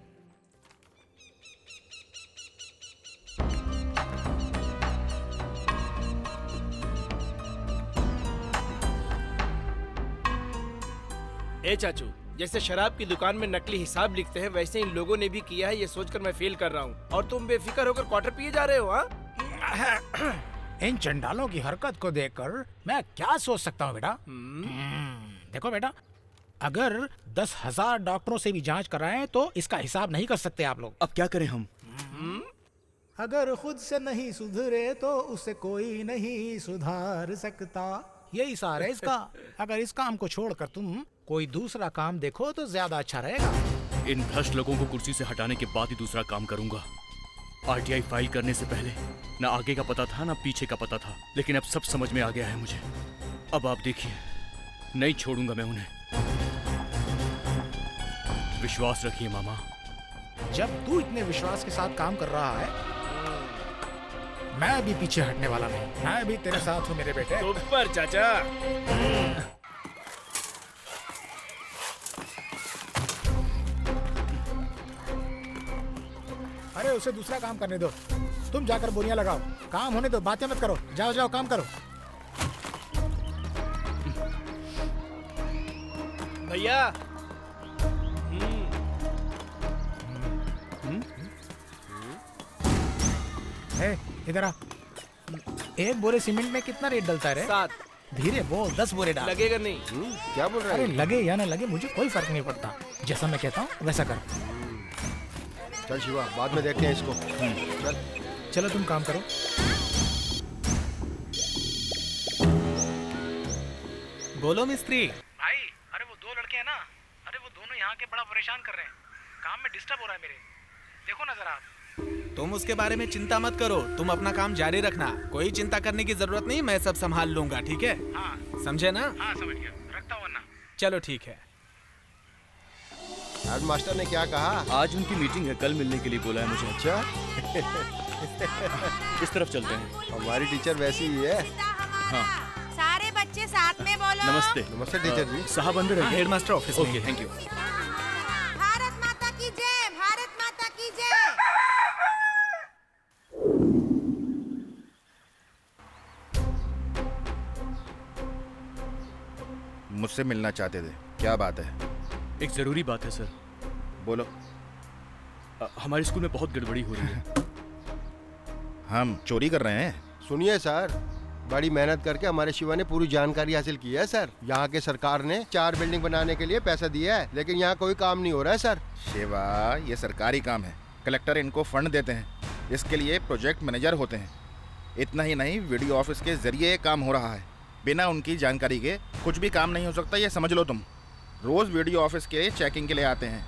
ए चाचू, जैसे शराब की दुकान में नकली हिसाब लिखते हैं वैसे इन लोगों ने भी किया है, ये सोचकर मैं फील कर रहा हूँ। और तुम बेफिक्र होकर क्वार्टर पिए जा रहे हो? हाँ, इन चंडालों की हरकत को देखकर मैं क्या सोच सकता हूँ बेटा? देखो बेटा, अगर 10,000 डॉक्टरों से भी जांच कराएं तो इसका हिसाब नहीं कर सकते आप लोग। अब क्या करें हम? अगर खुद से नहीं सुधरे तो उसे कोई नहीं सुधार सकता, यही सार है इसका। अगर इस काम को छोड़कर तुम कोई दूसरा काम देखो तो ज्यादा अच्छा रहेगा। इन भ्रष्ट लोगों को कुर्सी से हटाने के बाद ही दूसरा काम करूंगा। आरटीआई फाइल करने से पहले न आगे का पता था न पीछे का पता था, लेकिन अब सब समझ में आ गया है मुझे। अब आप देखिए, नहीं छोड़ूंगा मैं उन्हें। विश्वास रखिए मामा। जब तू इतने विश्वास के साथ काम कर रहा है, मैं भी पीछे हटने वाला नहीं। मैं भी तेरे साथ हूँ मेरे बेटे। सुपर चाचा। अरे उसे दूसरा काम करने दो, तुम जाकर बोरियां लगाओ। काम होने दो, बातें मत करो। जाओ जाओ काम करो। भैया, इधर आ। एक बोरे सीमेंट में कितना रेट डलता है रे? 7। धीरे बोल, 10 बोरे डाल। लगेगा नहीं। क्या बोल रहा है? अरे लगे या ना लगे मुझे कोई फर्क नहीं पड़ता, जैसा मैं कहता हूँ वैसा कर। चल शिवा, बाद में देखते हैं इसको। चल चलो तुम काम करो। बोलो मिस्त्री। भाई, अरे वो 2 लड़के हैं ना, अरे वो दोनों यहाँ के बड़ा परेशान कर रहे हैं। काम में डिस्टर्ब हो रहा है मेरे। देखो ना जरा आप। तुम उसके बारे में चिंता मत करो, तुम अपना काम जारी रखना। कोई चिंता करने की जरूरत नहीं, मैं सब संभाल लूंगा, ठीक है? हाँ। समझे ना? हाँ समझ गया, रखता हूँ वरना। चलो ठीक है। हेड मास्टर ने क्या कहा? आज उनकी मीटिंग है, कल मिलने के लिए बोला है मुझे। अच्छा। इस तरफ चलते हैं। हमारी टीचर वैसी ही है। हाँ। सारे बच्चे साथ में बोलो। नमस्ते। नमस्ते टीचर जी। साहब अंदर है। हेड मास्टर ऑफिस में। Okay, thank you. भारत माता की जय, भारत माता की जय। मुझसे मिलना चाहते थे, क्या बात है? एक जरूरी बात है सर। बोलो। हमारे स्कूल में बहुत गड़बड़ी हो रही है। हम चोरी कर रहे हैं? सुनिए सर, बड़ी मेहनत करके हमारे शिवा ने पूरी जानकारी हासिल की है सर। यहाँ के सरकार ने 4 बिल्डिंग बनाने के लिए पैसा दिया है, लेकिन यहाँ कोई काम नहीं हो रहा है सर। शिवा, ये सरकारी काम है, कलेक्टर इनको फंड देते हैं, इसके लिए प्रोजेक्ट मैनेजर होते हैं। इतना ही नहीं, वीडियो ऑफिस के जरिए ये काम हो रहा है। बिना उनकी जानकारी के कुछ भी काम नहीं हो सकता, ये समझ लो तुम। रोज वीडियो ऑफिस के चेकिंग के लिए आते हैं।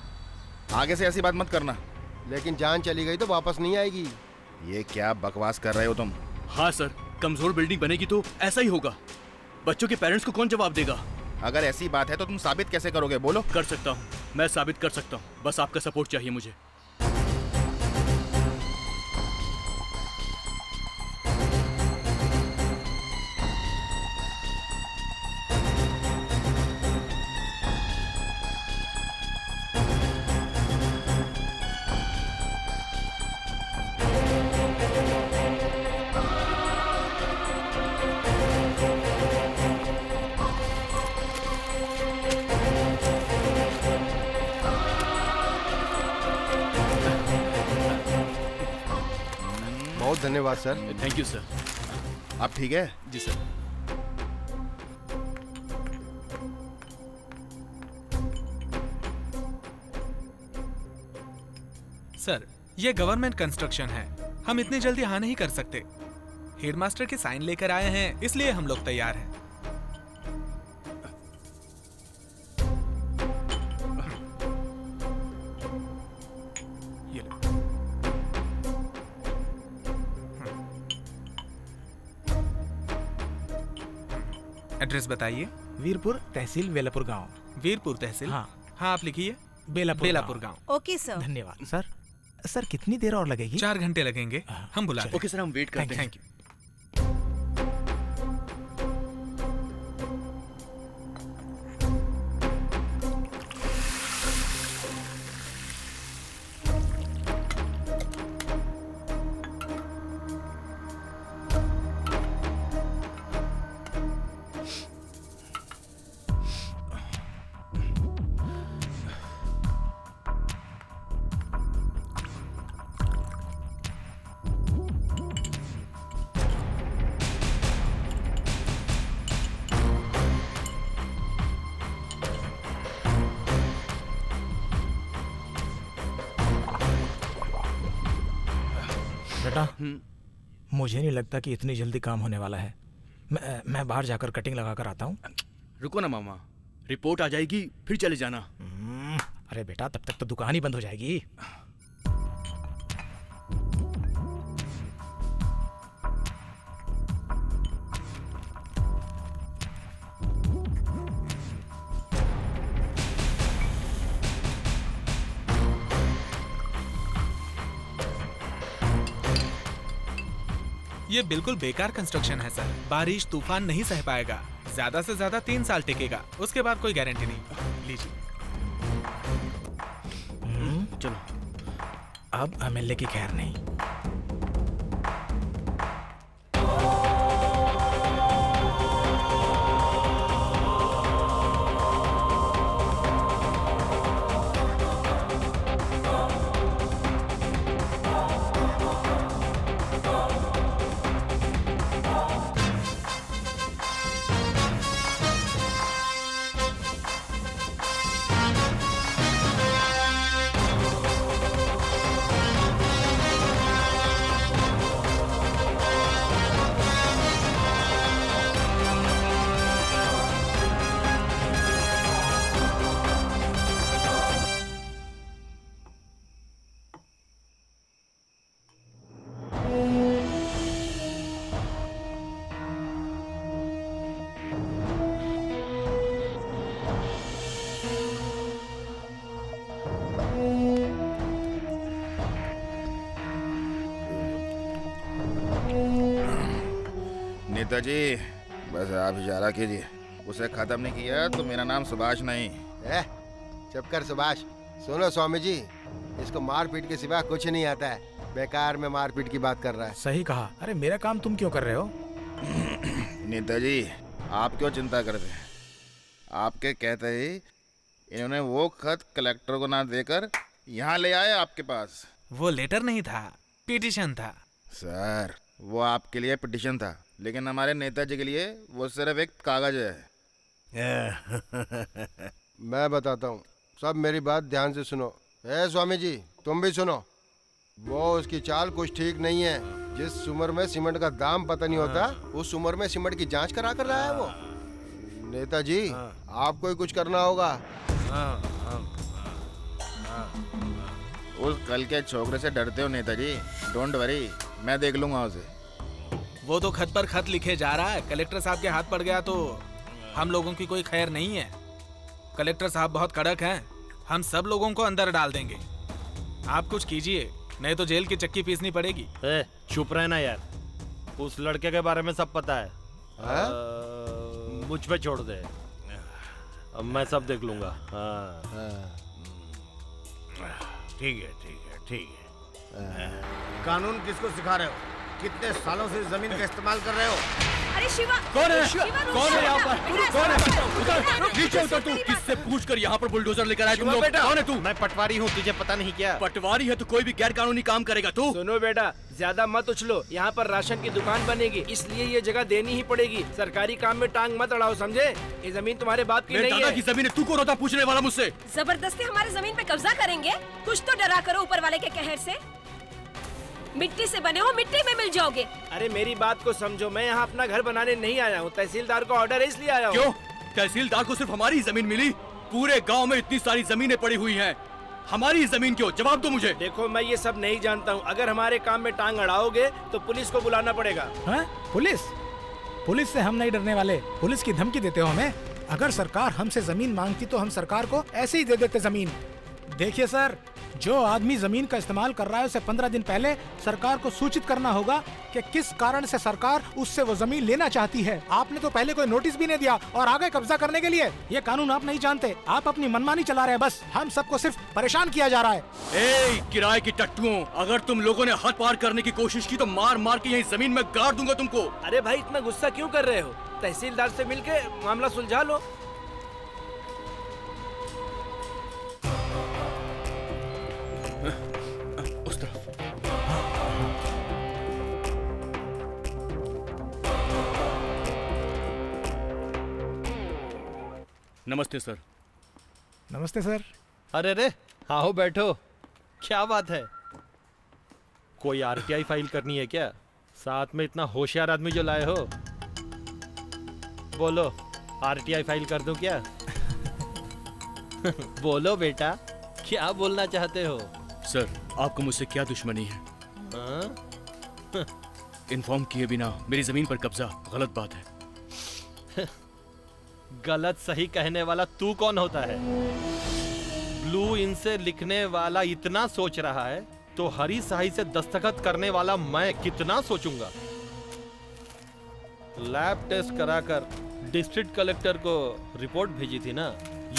आगे से ऐसी बात मत करना। लेकिन जान चली गई तो वापस नहीं आएगी। ये क्या बकवास कर रहे हो तुम? हाँ सर, कमजोर बिल्डिंग बनेगी तो ऐसा ही होगा। बच्चों के पेरेंट्स को कौन जवाब देगा? अगर ऐसी बात है तो तुम साबित कैसे करोगे? बोलो। कर सकता हूँ, मैं साबित कर सकता हूँ, बस आपका सपोर्ट चाहिए मुझे। बहुत धन्यवाद सर। Thank you sir. आप ठीक है? जी सर। सर, ये गवर्नमेंट कंस्ट्रक्शन है, हम इतनी जल्दी हाँ नहीं कर सकते। हेडमास्टर के साइन लेकर आए हैं, इसलिए हम लोग तैयार हैं। ये लो। एड्रेस बताइए। वीरपुर तहसील, बेलापुर गांव। वीरपुर तहसील? हाँ। हाँ, आप लिखिए। बेलापुर गांव। Okay sir. धन्यवाद सर। सर कितनी देर और लगेगी? 4 घंटे लगेंगे, हम बुला रहे हैं। ओके सर, हम वेट करते हैं। Thank you. बेटा, मुझे नहीं लगता कि इतनी जल्दी काम होने वाला है। मैं बाहर जाकर कटिंग लगा कर आता हूँ। रुको ना मामा, रिपोर्ट आ जाएगी फिर चले जाना। अरे बेटा, तब तक तो दुकान ही बंद हो जाएगी। ये बिल्कुल बेकार कंस्ट्रक्शन है सर। बारिश तूफान नहीं सह पाएगा। ज्यादा से ज्यादा 3 साल टिकेगा, उसके बाद कोई गारंटी नहीं। लीजिए। चलो, अब एमएलए की खैर नहीं। नेताजी, बस आप इशारा कीजिए। उसे खत्म नहीं किया तो मेरा नाम सुभाष नहीं। चुप कर सुभाष। सुनो स्वामी जी, इसको मारपीट के सिवा कुछ नहीं आता है। बेकार में मारपीट की बात कर रहा है। सही कहा। अरे मेरा काम तुम क्यों कर रहे हो? नेताजी, आप क्यों चिंता करते हैं? आपके कहते ही इन्होंने वो खत कलेक्टर को ना देकर यहाँ ले आए आपके पास। वो लेटर नहीं था, पिटीशन था। सर, वो आपके लिए पिटीशन था, लेकिन हमारे नेताजी के लिए वो सिर्फ एक कागज है। मैं बताता हूँ, सब मेरी बात ध्यान से सुनो। स्वामी जी, तुम भी सुनो। वो उसकी चाल कुछ ठीक नहीं है। जिस उम्र में सीमेंट का दाम पता नहीं होता, उस उम्र में सीमेंट की जांच करा कर रहा है वो। नेताजी, आपको ही कुछ करना होगा। उस कल के छोकरे से डरते हो नेताजी? डोंट वरी, मैं देख लूंगा उसे। वो तो खत पर खत लिखे जा रहा है। कलेक्टर साहब के हाथ पड़ गया तो हम लोगों की कोई खैर नहीं है। कलेक्टर साहब बहुत कड़क हैं। हम सब लोगों को अंदर डाल देंगे। आप कुछ कीजिए, नहीं तो जेल की चक्की पीसनी पड़ेगी। चुप रहना यार। उस लड़के के बारे में सब पता है। मुझ पे छोड़ दे, अब मैं सब देख लूंगा। ठीक है, ठीक है, ठीक है। कानून किसको सिखा रहे हो? कितने सालों से जमीन का इस्तेमाल कर रहे हो? अरे शिवा, कौन है? शिवा, कौन है यहाँ पर? कौन है? उतर, नीचे उतर तू। किससे पूछकर यहाँ पर बुलडोजर लेकर आया तुम लोग? कौन है तू? मैं पटवारी हूँ, तुझे पता नहीं क्या? पटवारी है तो कोई भी गैर कानूनी काम करेगा तू? सुनो बेटा, ज्यादा मत उछलो। यहाँ पर राशन की दुकान बनेगी, इसलिए ये जगह देनी ही पड़ेगी। सरकारी काम में टांग मत अड़ाओ, समझे? ये जमीन तुम्हारे बाप की नहीं है। दादा की जमीन है, तू कौन होता पूछने वाला मुझसे? जबरदस्ती हमारी जमीन पे कब्जा करेंगे? कुछ तो डरा करो ऊपर वाले के कहर से। मिट्टी से बने हो, मिट्टी में मिल जाओगे। अरे मेरी बात को समझो, मैं यहाँ अपना घर बनाने नहीं आया हूँ। तहसीलदार का ऑर्डर है इसलिए आया हूँ। क्यों? तहसीलदार को सिर्फ हमारी जमीन मिली? पूरे गांव में इतनी सारी जमीनें पड़ी हुई हैं, हमारी जमीन क्यों? जवाब दो मुझे। देखो, मैं ये सब नहीं जानता हूँ। अगर हमारे काम में टांग अड़ाओगे तो पुलिस को बुलाना पड़ेगा। पुलिस? पुलिस से हम नहीं डरने वाले। पुलिस की धमकी देते हो हमें? अगर सरकार हमसे जमीन मांगती तो हम सरकार को ऐसे ही दे देते जमीन। देखिए सर, जो आदमी जमीन का इस्तेमाल कर रहा है उसे 15 दिन पहले सरकार को सूचित करना होगा कि किस कारण से सरकार उससे वो जमीन लेना चाहती है। आपने तो पहले कोई नोटिस भी नहीं दिया और आगे कब्जा करने के लिए। ये कानून आप नहीं जानते, आप अपनी मनमानी चला रहे हैं। बस हम सबको सिर्फ परेशान किया जा रहा है। किराए की टट्टुओं, अगर तुम लोगों ने हद पार करने की कोशिश की तो मार मार के यही जमीन में गाड़ दूंगा तुमको। अरे भाई, इतना गुस्सा क्यों कर रहे हो? तहसीलदार से मिलके मामला सुलझा लो। उस तरफ। नमस्ते सर। नमस्ते सर। अरे रे, आओ बैठो। क्या बात है? कोई आरटीआई फाइल करनी है क्या? साथ में इतना होशियार आदमी जो लाए हो। बोलो, आरटीआई फाइल कर दूं क्या? बोलो बेटा, क्या बोलना चाहते हो? सर, आपको मुझसे क्या दुश्मनी है? इन्फॉर्म किए बिना मेरी जमीन पर कब्जा गलत बात है। गलत सही कहने वाला तू कौन होता है? ब्लू इनसे लिखने वाला इतना सोच रहा है तो हरी शाही से दस्तखत करने वाला मैं कितना सोचूंगा। लैब टेस्ट कराकर डिस्ट्रिक्ट कलेक्टर को रिपोर्ट भेजी थी ना,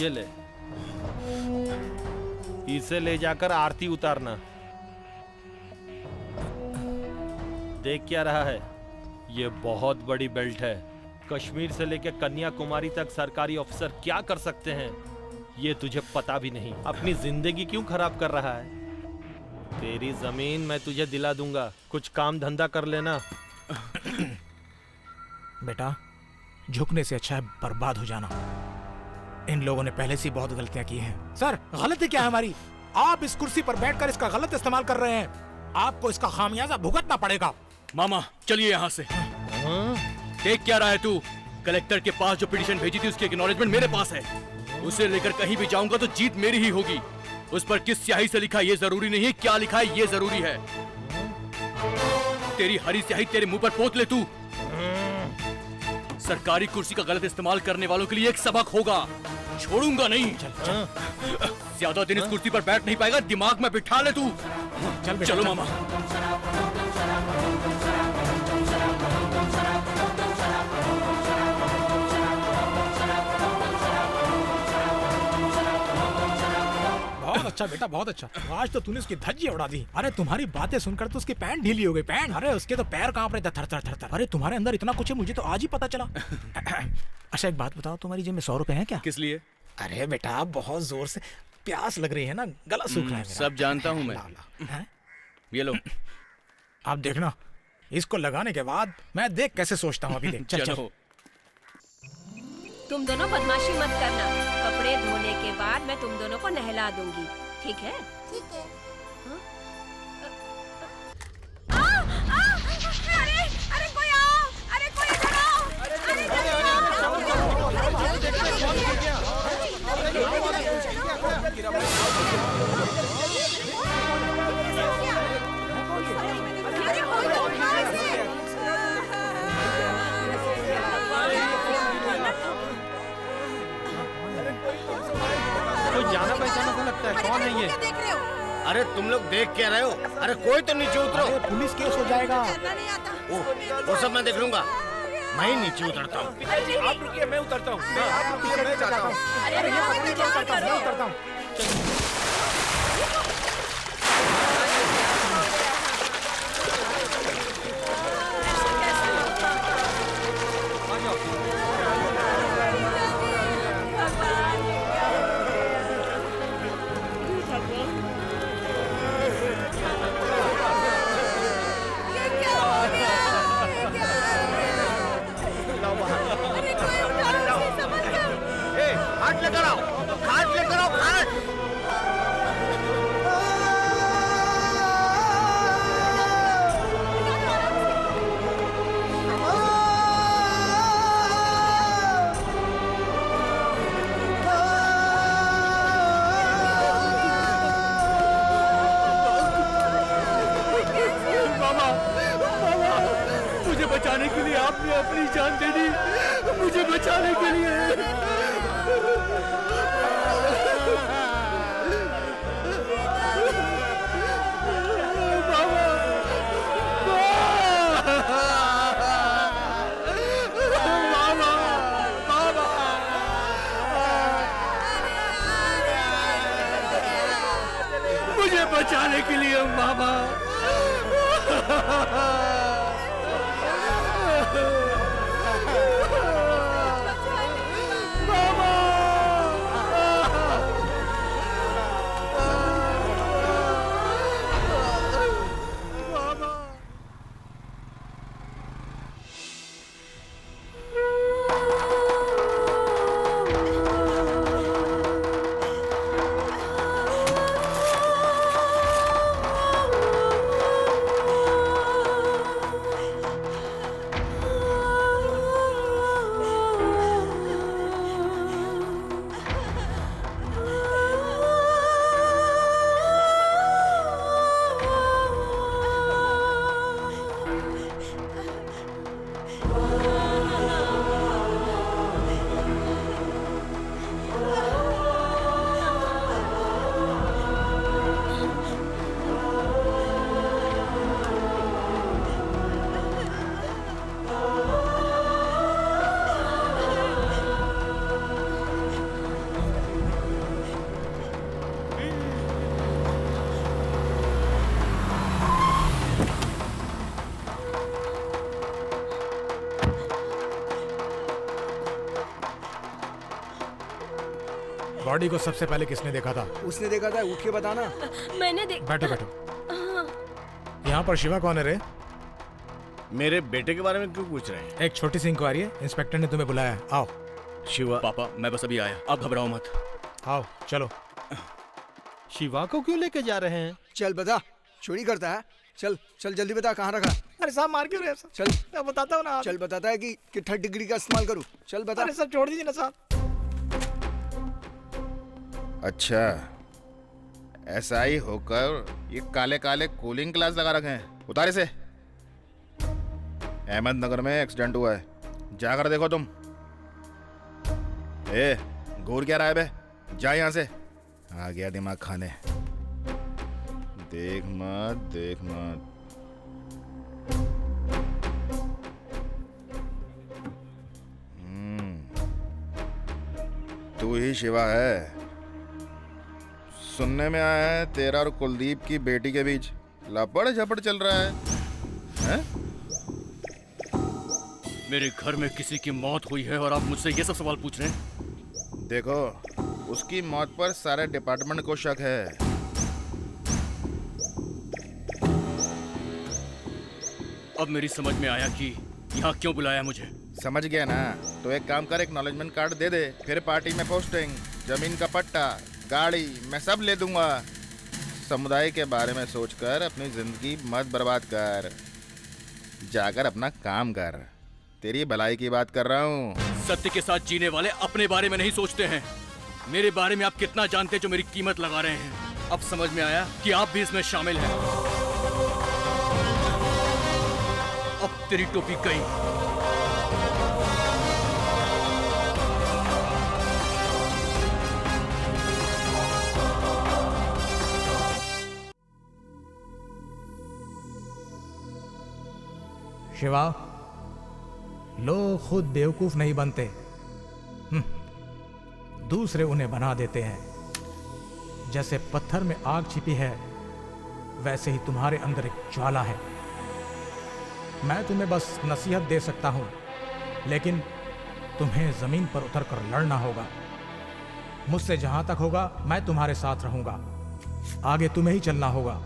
ये ले, इसे ले जाकर आरती उतारना। देख क्या रहा है? ये बहुत बड़ी बेल्ट है। कश्मीर से लेकर कन्याकुमारी तक सरकारी ऑफिसर क्या कर सकते हैं ये तुझे पता भी नहीं। अपनी जिंदगी क्यों खराब कर रहा है? तेरी जमीन मैं तुझे दिला दूंगा, कुछ काम धंधा कर लेना। बेटा, झुकने से अच्छा है बर्बाद हो जाना। इन लोगों ने पहले से ही बहुत गलतियां की हैं। सर, गलती क्या है हमारी? आप इस कुर्सी पर बैठकर इसका गलत इस्तेमाल कर रहे हैं। आपको इसका खामियाजा भुगतना पड़ेगा। मामा, चलिए यहाँ से। देख क्या रहा है तू? कलेक्टर के पास जो पिटीशन भेजी थी उसकी एक्नॉलेजमेंट मेरे पास है। उसे लेकर कहीं भी जाऊंगा तो जीत मेरी ही होगी। उस पर किस स्याही से लिखा ये जरूरी नहीं है, क्या लिखा है ये जरूरी है। तेरी हरी स्याही तेरे मुंह पर पोत ले तू। सरकारी कुर्सी का गलत इस्तेमाल करने वालों के लिए एक सबक होगा, छोड़ूंगा नहीं। ज्यादा दिन इस कुर्सी पर बैठ नहीं पाएगा, दिमाग में बिठा ले तू। चलो मामा। बहुत अच्छा बेटा, बहुत अच्छा। आज तो तूने उसकी धज्जी उड़ा दी। अरे तुम्हारी बातें सुनकर तो उसकी पैंट ढीली हो गई। पैंट? अरे उसके तो पैर कांप रहे थे, थर थर थर थर। अरे तुम्हारे अंदर इतना कुछ है, मुझे तो आज ही पता चला। अच्छा एक बात बताओ, तुम्हारी जेब में 100 रुपए हैं क्या? किस लिए? अरे बेटा, बहुत जोर से प्यास लग रही है ना, गला सूख रहा है मेरा। सब जानता हूँ मैं। ये लो। आप देखना, इसको लगाने के बाद मैं देख कैसे सोचता हूँ। अभी देख। चल। तुम दोनों बदमाशी मत करना। कपड़े धोने के बाद मैं तुम दोनों को नहला दूंगी, ठीक है? ठीक है। अरे कोई आओ! अरे कोई इधर आओ! कोई जाना पहचाना सा लगता है। कौन है ये? अरे तुम लोग देख क्या रहे हो? अरे कोई तो नीचे उतरो। पुलिस केस हो जाएगा। वो सब मैं देख लूंगा। मैं ही नीचे उतरता हूँ। आप रुकिए, मैं उतरता हूँ। मैं जाता हूँ। अरे मैं उतरता हूँ। हाथ लेकर आओ, हाथ लेकर आओ, हाथ। मुझे बचाने के लिए आपने अपनी जान दे दी। मुझे बचाने के लिए। मुझे बचाने के लिए मामा। बॉडी को सबसे पहले किसने देखा था? उसने देखा था, उठ के बताना। मैंने बैठो बैठो। यहाँ पर शिवा कौन है रे? मेरे बेटे के बारे में क्यों पूछ रहे हैं? एक छोटी सी इंक्वायरी है, इंस्पेक्टर ने तुम्हें बुलाया है, आओ। शिवा पापा मैं बस अभी आया, आप घबराओ मत। आओ चलो। शिवा को क्यों लेके जा रहे हैं? चल बता, चोरी करता है? चल चल जल्दी बता, कहाँ रखा? अरे साहब मार क्यों रहे हैं? चल मैं बताता हूँ ना। चल बताता है कि थर्ड डिग्री का इस्तेमाल करूँ। चल बता। अरे साहब छोड़ दीजिए ना साहब। अच्छा, एसआई होकर ये काले काले कूलिंग ग्लास लगा रखे हैं। उतारे से। अहमदनगर में एक्सीडेंट हुआ है, जाकर देखो तुम। ए, घूर क्या रहा है बे? जा यहाँ से। आ गया दिमाग खाने। देख मत, देख मत। तू ही शिवा है। सुनने में आया है तेरा और कुलदीप की बेटी के बीच लपड़ झपड़ चल रहा है, हैं? मेरे घर में किसी की मौत हुई है और आप मुझसे ये सब सवाल पूछ रहे हैं? देखो, उसकी मौत पर सारे डिपार्टमेंट को शक है। अब मेरी समझ में आया कि यहाँ क्यों बुलाया मुझे। समझ गया ना? तो एक काम कर, एक्नॉलेजमेंट कार्ड दे दे, फिर पार्टी में पोस्टिंग, जमीन का पट्टा, गाड़ी मैं सब ले दूंगा। समुदाय के बारे में सोचकर अपनी जिंदगी मत बर्बाद कर, जाकर अपना काम कर। तेरी भलाई की बात कर रहा हूँ। सत्य के साथ जीने वाले अपने बारे में नहीं सोचते हैं। मेरे बारे में आप कितना जानते हैं जो मेरी कीमत लगा रहे हैं। अब समझ में आया कि आप भी इसमें शामिल हैं। अब तेरी टोपी गई। शिवा, लोग खुद बेवकूफ नहीं बनते, दूसरे उन्हें बना देते हैं। जैसे पत्थर में आग छिपी है, वैसे ही तुम्हारे अंदर एक ज्वाला है। मैं तुम्हें बस नसीहत दे सकता हूं, लेकिन तुम्हें जमीन पर उतरकर लड़ना होगा। मुझसे जहां तक होगा मैं तुम्हारे साथ रहूंगा। आगे तुम्हें ही चलना होगा।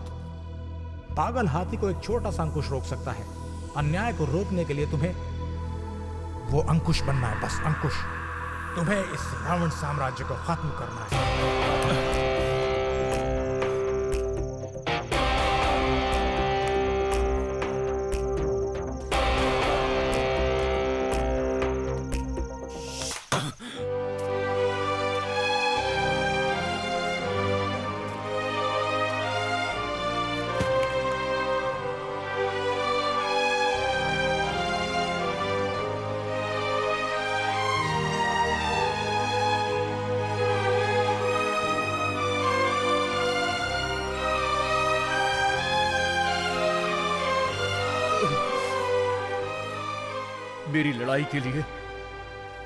पागल हाथी को एक छोटा सा अंकुश रोक सकता है। अन्याय को रोकने के लिए तुम्हें वो अंकुश बनना है, बस अंकुश। तुम्हें इस रावण साम्राज्य को खत्म करना है। मेरी लड़ाई के लिए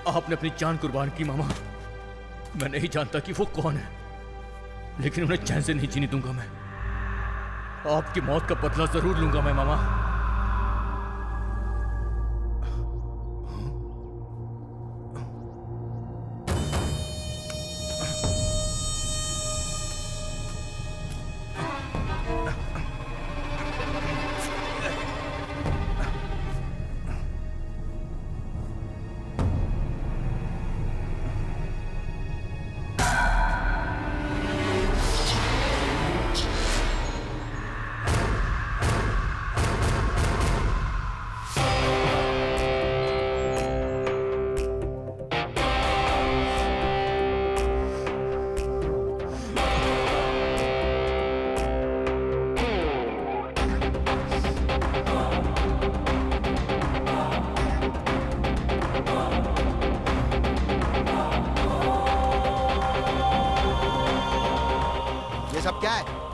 आपने अपनी जान कुर्बान की मामा। मैं नहीं जानता कि वो कौन है, लेकिन उन्हें चैन से नहीं जीने दूंगा मैं। आपकी मौत का बदला जरूर लूंगा मैं मामा।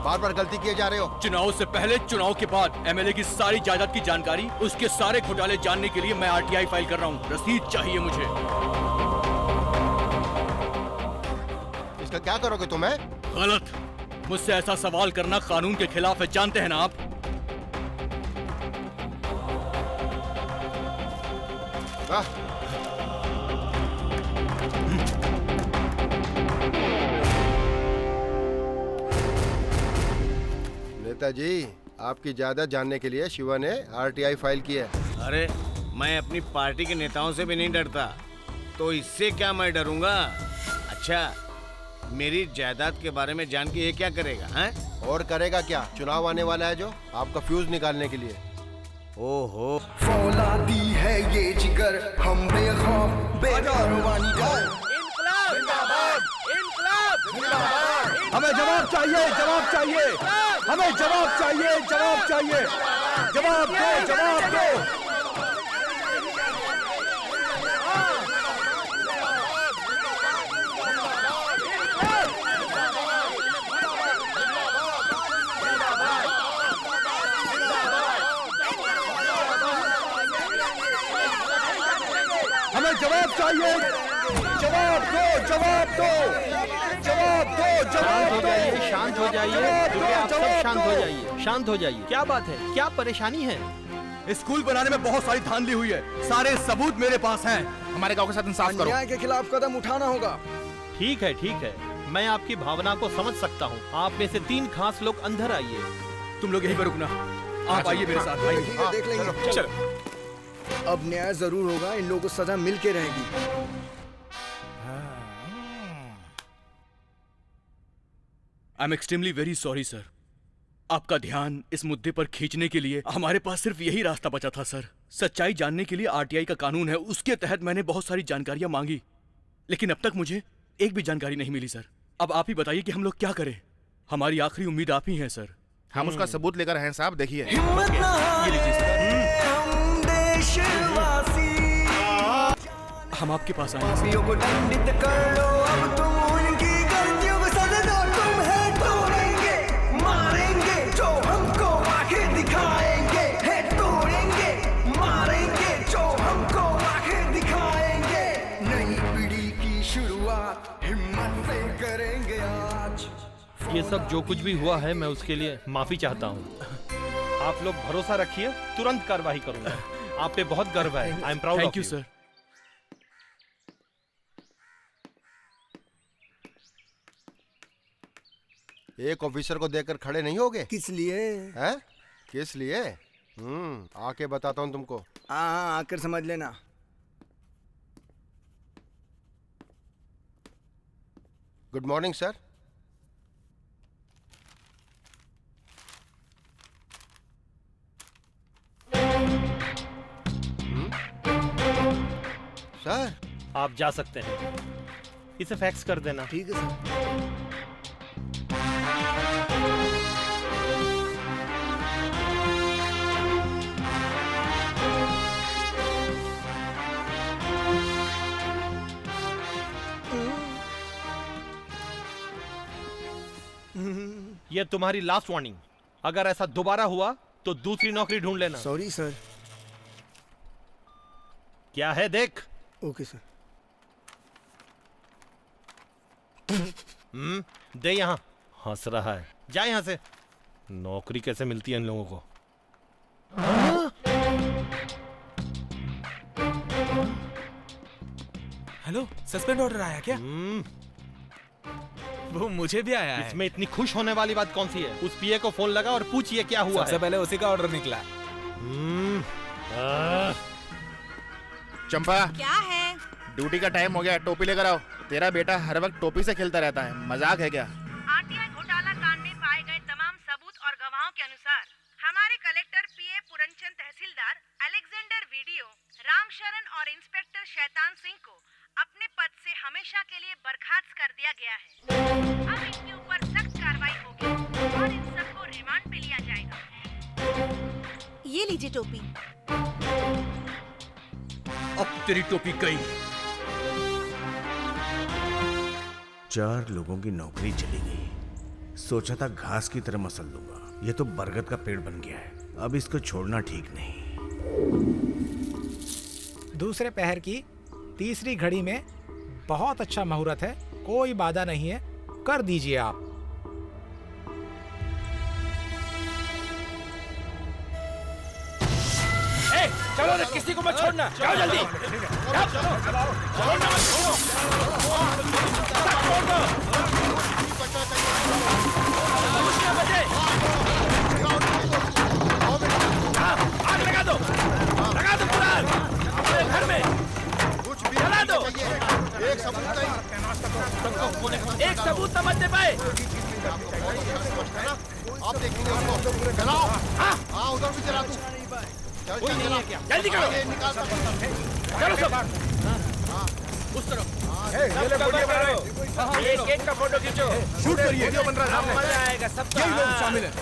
बार बार गलती किए जा रहे हो। चुनाव से पहले, चुनाव के बाद एमएलए की सारी जायदाद की जानकारी, उसके सारे घोटाले जानने के लिए मैं आरटीआई फाइल कर रहा हूँ। रसीद चाहिए मुझे। इसका क्या करोगे तुम्हें? गलत। मुझसे ऐसा सवाल करना कानून के खिलाफ है, जानते हैं ना आप? वाह। नेताजी, आपकी जायदाद जानने के लिए शिवा ने आरटीआई फाइल की है। अरे मैं अपनी पार्टी के नेताओं से भी नहीं डरता, तो इससे क्या मैं डरूंगा? अच्छा, मेरी जायदाद के बारे में जान के ये क्या करेगा? हैं? और करेगा क्या? चुनाव आने वाला है जो, आपका फ्यूज निकालने के लिए। ओहो, फौलादी है ये जिगर, हम बेखौफ बेपरवाही का। हमें जवाब चाहिए, जवाब चाहिए, हमें जवाब चाहिए, जवाब चाहिए, जवाब दो, जवाब दो। हमें जवाब चाहिए, जवाब दो, जवाब दो, जवाब दो, जवाब दो। शांत हो जाइए, आप सब शांत हो जाइए, शांत हो जाइए। क्या बात है, क्या परेशानी है? स्कूल बनाने में बहुत सारी धांधली हुई है, सारे सबूत मेरे पास हैं। हमारे गांव के साथ इंसाफ करो। अन्याय के खिलाफ कदम उठाना होगा। ठीक है, मैं आपकी भावना को समझ सकता हूँ। आप में से 3 खास लोग अंदर आइए। तुम लोग यहीं पर रुकना, आप आइए मेरे साथ, आइए। ठीक है, देख लेंगे। चलो। अब न्याय जरूर होगा, इन लोगों को सजा मिल के रहेगी। I am extremely very sorry sir. आपका ध्यान इस मुद्दे पर खींचने के लिए हमारे पास सिर्फ यही रास्ता बचा था सर। सच्चाई जानने के लिए आरटीआई का कानून है, उसके तहत मैंने बहुत सारी जानकारियां मांगी, लेकिन अब तक मुझे एक भी जानकारी नहीं मिली सर। अब आप ही बताइए कि हम लोग क्या करें? हमारी आखिरी उम्मीद आप ही हैं सर। हम उसका सबूत लेकर हैं साहब, देखिए। ये लीजिए सर। हम आपके पास आए हैं सर। को दंडित कर लो, अब तुम उनकी गलतियों को सजा दो। तुम्हें तोड़ेंगे, मारेंगे, जो हमको आंखें दिखाएंगे। है तोड़ेंगे, मारेंगे, जो हमको आंखें दिखाएंगे। नई पीढ़ी की शुरुआत हिम्मत से करेंगे आज। ये सब जो कुछ भी हुआ है, मैं उसके लिए माफी चाहता हूँ। आप लोग भरोसा रखिए, तुरंत कार्रवाई करूंगा। आप पे बहुत गर्व है। I am proud of you. Thank you sir. एक ऑफिसर को देखकर खड़े नहीं होगे? किस लिए? हैं? किस लिए? आके बताता हूँ तुमको। हाँ, आकर समझ लेना। Good morning sir. सर, आप जा सकते हैं। इसे फैक्स कर देना। ठीक है सर। ये तुम्हारी लास्ट वार्निंग। अगर ऐसा दोबारा हुआ तो दूसरी नौकरी ढूंढ लेना। Sorry sir. क्या है देख। Okay sir. दे यहाँ। हंस रहा है। जा यहाँ से। नौकरी कैसे मिलती है इन लोगों को? हेलो, सस्पेंड ऑर्डर आया क्या? वो मुझे भी आया है। इसमें इतनी खुश होने वाली बात कौन सी है? उस पीए को फोन लगा और पूछिए क्या हुआ है। सबसे पहले उसी का ऑर्डर निकला। चंपा, क्या है? ड्यूटी का टाइम हो गया, टोपी लेकर आओ। तेरा बेटा हर वक्त टोपी से खेलता रहता है, मजाक है क्या? आरटीआई घोटाला कांड में पाए गए तमाम सबूत और गवाहों के अनुसार हमारे कलेक्टर पीए पुरनचंद, तहसीलदार अलेक्जेंडर वीडियो, रामशरण और इंस्पेक्टर शैतान सिंह को अपने पद से हमेशा के लिए बर्खास्त कर दिया गया है। अब इनके ऊपर सख्त कार्रवाई होगी और इन सबको रिमांड पे लिया जाएगा। ये लीजिए टोपी। अब तेरी टोपी गई। 4 लोगों की नौकरी चली गई। सोचा था घास की तरह मसल लूंगा, ये तो बरगद का पेड़ बन गया है। अब इसको छोड़ना ठीक नहीं। दूसरे पहर की तीसरी घड़ी में बहुत अच्छा मुहूर्त है, कोई बाधा नहीं है, कर दीजिए आप। चलो रे, किसी को मत छोड़ना। जाओ जल्दी। छोड़ दो। चाहिए, एक सबूत नहीं। एक सबूत समझ नहीं पाए। आप देखेंगे उसको। चलाओ। हाँ उधर भी चला तू। चल कोई नहीं है क्या? जल्दी करो। निकाल सब। चलो सब। उस तरफ। सब कवर करो। एक एक का फोटो खींचो। शूट करिए। वीडियो बन रहा है। मजा आएगा सब। यही लोग शामिल हैं।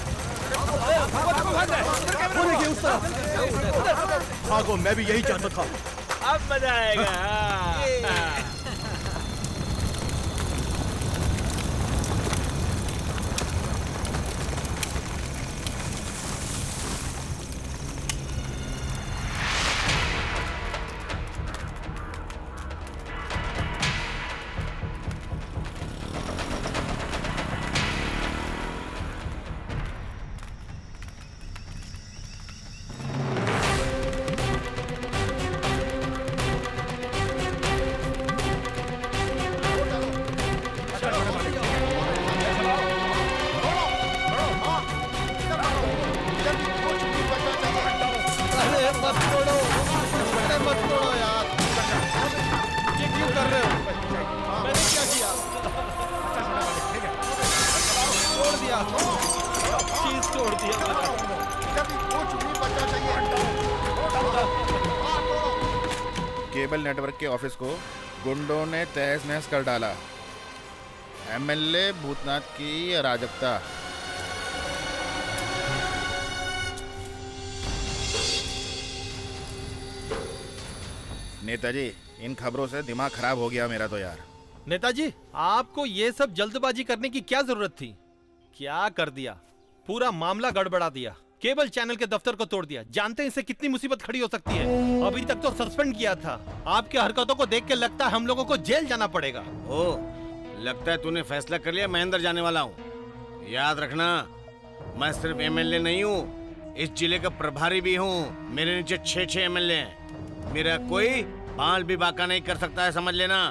वो देखिए उस तरफ। भागो, मैं भी यही चाहता था। अब मजा आएगा। केबल नेटवर्क के ऑफिस को गुंडों ने तहस नहस कर डाला। एमएलए भूतनाथ की अराजकता। नेताजी, इन खबरों से दिमाग खराब हो गया मेरा तो यार। नेताजी, आपको ये सब जल्दबाजी करने की क्या जरूरत थी? क्या कर दिया, पूरा मामला गड़बड़ा दिया। केबल चैनल के दफ्तर को तोड़ दिया। जानते हैं इससे कितनी मुसीबत खड़ी हो सकती है। अभी तक तो सस्पेंड किया था। आपकी हरकतों को देख के लगता है हम लोगों को जेल जाना पड़ेगा। ओ, लगता है तूने फैसला कर लिया, मैं अंदर जाने वाला हूँ। याद रखना, मैं सिर्फ एमएलए नहीं हूँ, इस जिले का प्रभारी भी हूँ। मेरे नीचे 6 एमएलए हैं। मेरा कोई बाल भी बाका नहीं कर सकता है, समझ लेना।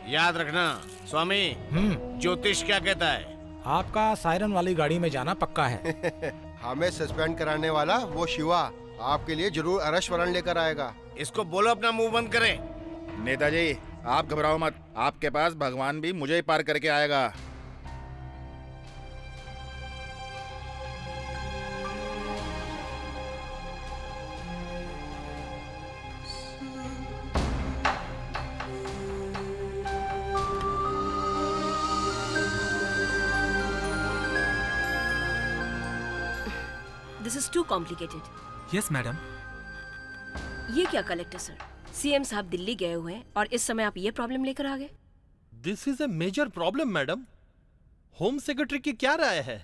याद रखना। स्वामी, ज्योतिष क्या कहता है? आपका सायरन वाली गाड़ी में जाना पक्का है। हमें सस्पेंड कराने वाला वो शिवा आपके लिए जरूर अरेस्ट वारंट लेकर आएगा। इसको बोलो अपना मुंह बंद करे। नेताजी, आप घबराओ मत, आपके पास भगवान भी मुझे ही पार करके आएगा। This is too complicated. Yes madam. ये क्या कलेक्टर सर, सीएम साहब दिल्ली गए हुए हैं और इस समय आप ये प्रॉब्लम लेकर आ गए? This is a major problem madam. Home secretary की क्या राय है?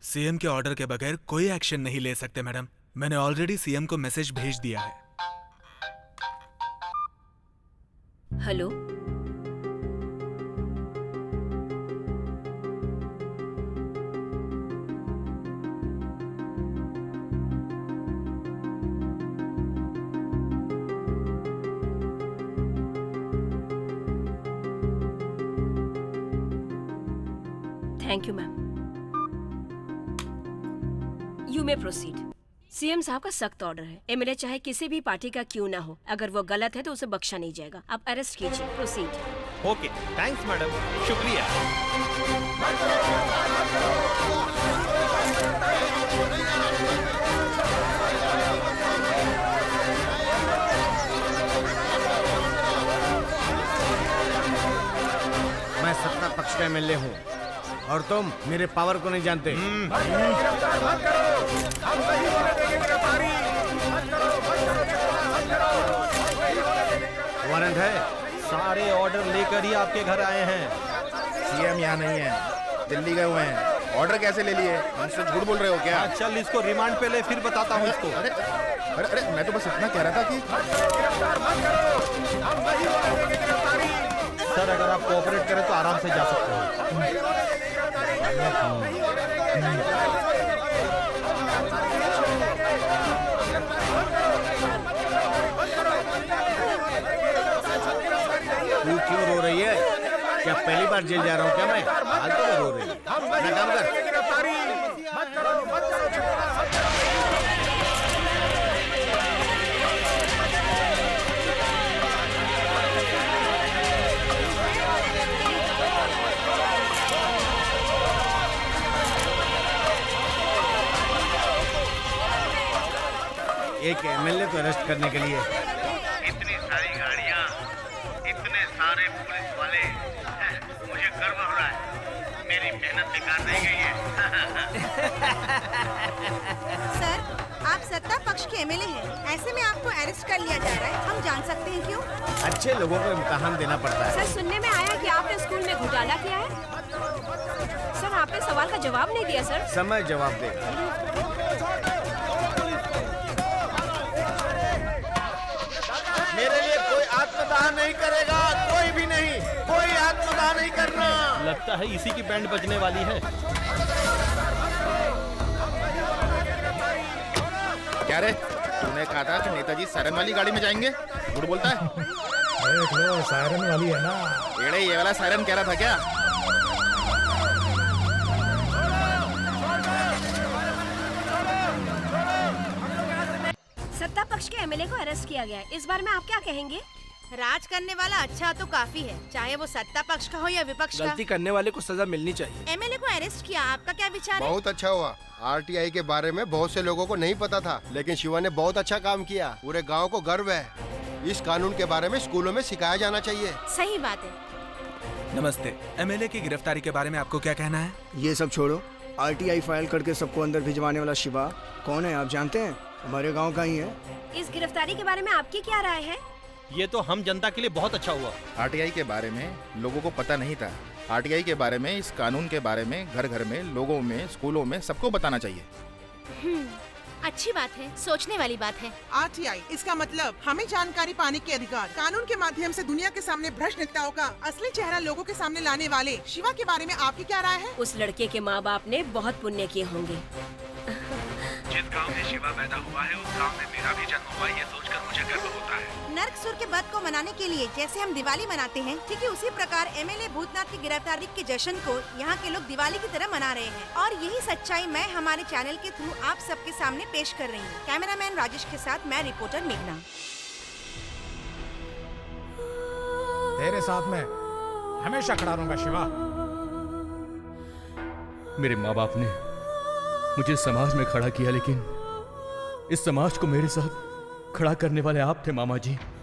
सीएम के ऑर्डर के बगैर कोई एक्शन नहीं ले सकते मैडम। मैंने ऑलरेडी सीएम को मैसेज भेज दिया है। Hello, thank you ma'am. You may proceed. CM साहब का सख्त ऑर्डर है, एमएलए चाहे किसी भी पार्टी का क्यों ना हो, अगर वो गलत है तो उसे बख्शा नहीं जाएगा। आप अरेस्ट कीजिए। प्रोसीड। ओके, थैंक्स मैडम, शुक्रिया। मैं सत्ता पक्ष का एमएलए हूँ और तुम मेरे पावर को नहीं जानते। वारंट है, सारे ऑर्डर लेकर ही आपके घर आए हैं। सीएम यहाँ नहीं है, दिल्ली गए हुए हैं। ऑर्डर कैसे ले लिए? मुझसे झूठ बोल रहे हो क्या? चल इसको रिमांड पे ले, फिर बताता हूँ इसको। अरे अरे अरे, मैं तो बस इतना कह रहा था कि सर, अगर आप कोऑपरेट करें तो आराम से जा सकते हैं। तू क्यों रो रही है? क्या पहली बार जेल जा रहा हूँ क्या मैं? फालतू में रो रही है। अपना काम कर। एक एमएलए को अरेस्ट करने के लिए। इतनी सारी गाड़ियाँ, इतने सारे पुलिस वाले, मुझे गर्व हो रहा है। मेरी मेहनत बेकार नहीं गई है। सर, आप सत्ता पक्ष के एमएलए हैं। ऐसे में आपको अरेस्ट कर लिया जा रहा है। हम जान सकते हैं क्यों? अच्छे लोगों को इम्तिहान देना पड़ता है। सर, सुनने में आया कि आपने स्कूल में घोटाला किया है। सर, आपने सवाल का जवाब नहीं दिया सर। समय जवाब देगा। मेरे लिए कोई आत्मदाह नहीं करेगा, कोई भी नहीं, कोई आत्मदाह नहीं करना। लगता है इसी की बैंड बजने वाली है। क्या रे, तूने कहा था कि नेताजी सायरन वाली गाड़ी में जाएंगे? झूठ बोलता है। देख लो, सायरन वाली है ना। एड़े, ये वाला सायरन कह रहा था क्या? सत्ता पक्ष के एमएलए को अरेस्ट किया गया है। इस बारे में आप क्या कहेंगे? राज करने वाला अच्छा तो काफी है, चाहे वो सत्ता पक्ष का हो या विपक्ष का। गलती करने वाले को सजा मिलनी चाहिए। एमएलए को अरेस्ट किया, आपका क्या विचार है? बहुत अच्छा हुआ। आरटीआई के बारे में बहुत से लोगों को नहीं पता था, लेकिन शिवा ने बहुत अच्छा काम किया। पूरे गांव को गर्व है। इस कानून के बारे में स्कूलों में सिखाया जाना चाहिए। सही बात है। नमस्ते। एमएलए की गिरफ्तारी के बारे में आपको क्या कहना है? ये सब छोड़ो, आरटीआई फाइल करके सबको अंदर भिजवाने वाला शिवा कौन है आप जानते हैं? हमारे गांव का ही है। इस गिरफ्तारी के बारे में आपकी क्या राय है? ये तो हम जनता के लिए बहुत अच्छा हुआ। आरटीआई के बारे में लोगों को पता नहीं था। आरटीआई के बारे में, इस कानून के बारे में घर घर में, लोगों में, स्कूलों में सबको बताना चाहिए। अच्छी बात है, सोचने वाली बात है। आरटीआई, इसका मतलब हमें जानकारी पाने के अधिकार। कानून के माध्यम से दुनिया के सामने भ्रष्ट नेताओं का असली चेहरा लोगों के सामने लाने वाले शिवा के बारे में आपकी क्या राय है? उस लड़के के माँ बाप ने बहुत पुण्य किए होंगे। जिस गांव में शिवा पैदा हुआ है, उस गांव में मेरा भी जन्म हुआ, ये सोचकर मुझे गर्व होता है। नरकसुर के वध को मनाने के लिए जैसे हम दिवाली मनाते हैं, ठीक है उसी प्रकार एमएलए भूतनाथ की गिरफ्तारी के जश्न को यहाँ के लोग दिवाली की तरह मना रहे हैं। और यही सच्चाई मैं हमारे चैनल के थ्रू आप सबके सामने पेश कर रही हूँ। कैमरामैन राजेश के साथ मैं रिपोर्टर मेघना। तेरे साथ में हमेशा खड़ा रहूंगा शिवा। मेरे माँ बाप ने मुझे समाज में खड़ा किया, लेकिन इस समाज को मेरे साथ खड़ा करने वाले आप थे मामा जी।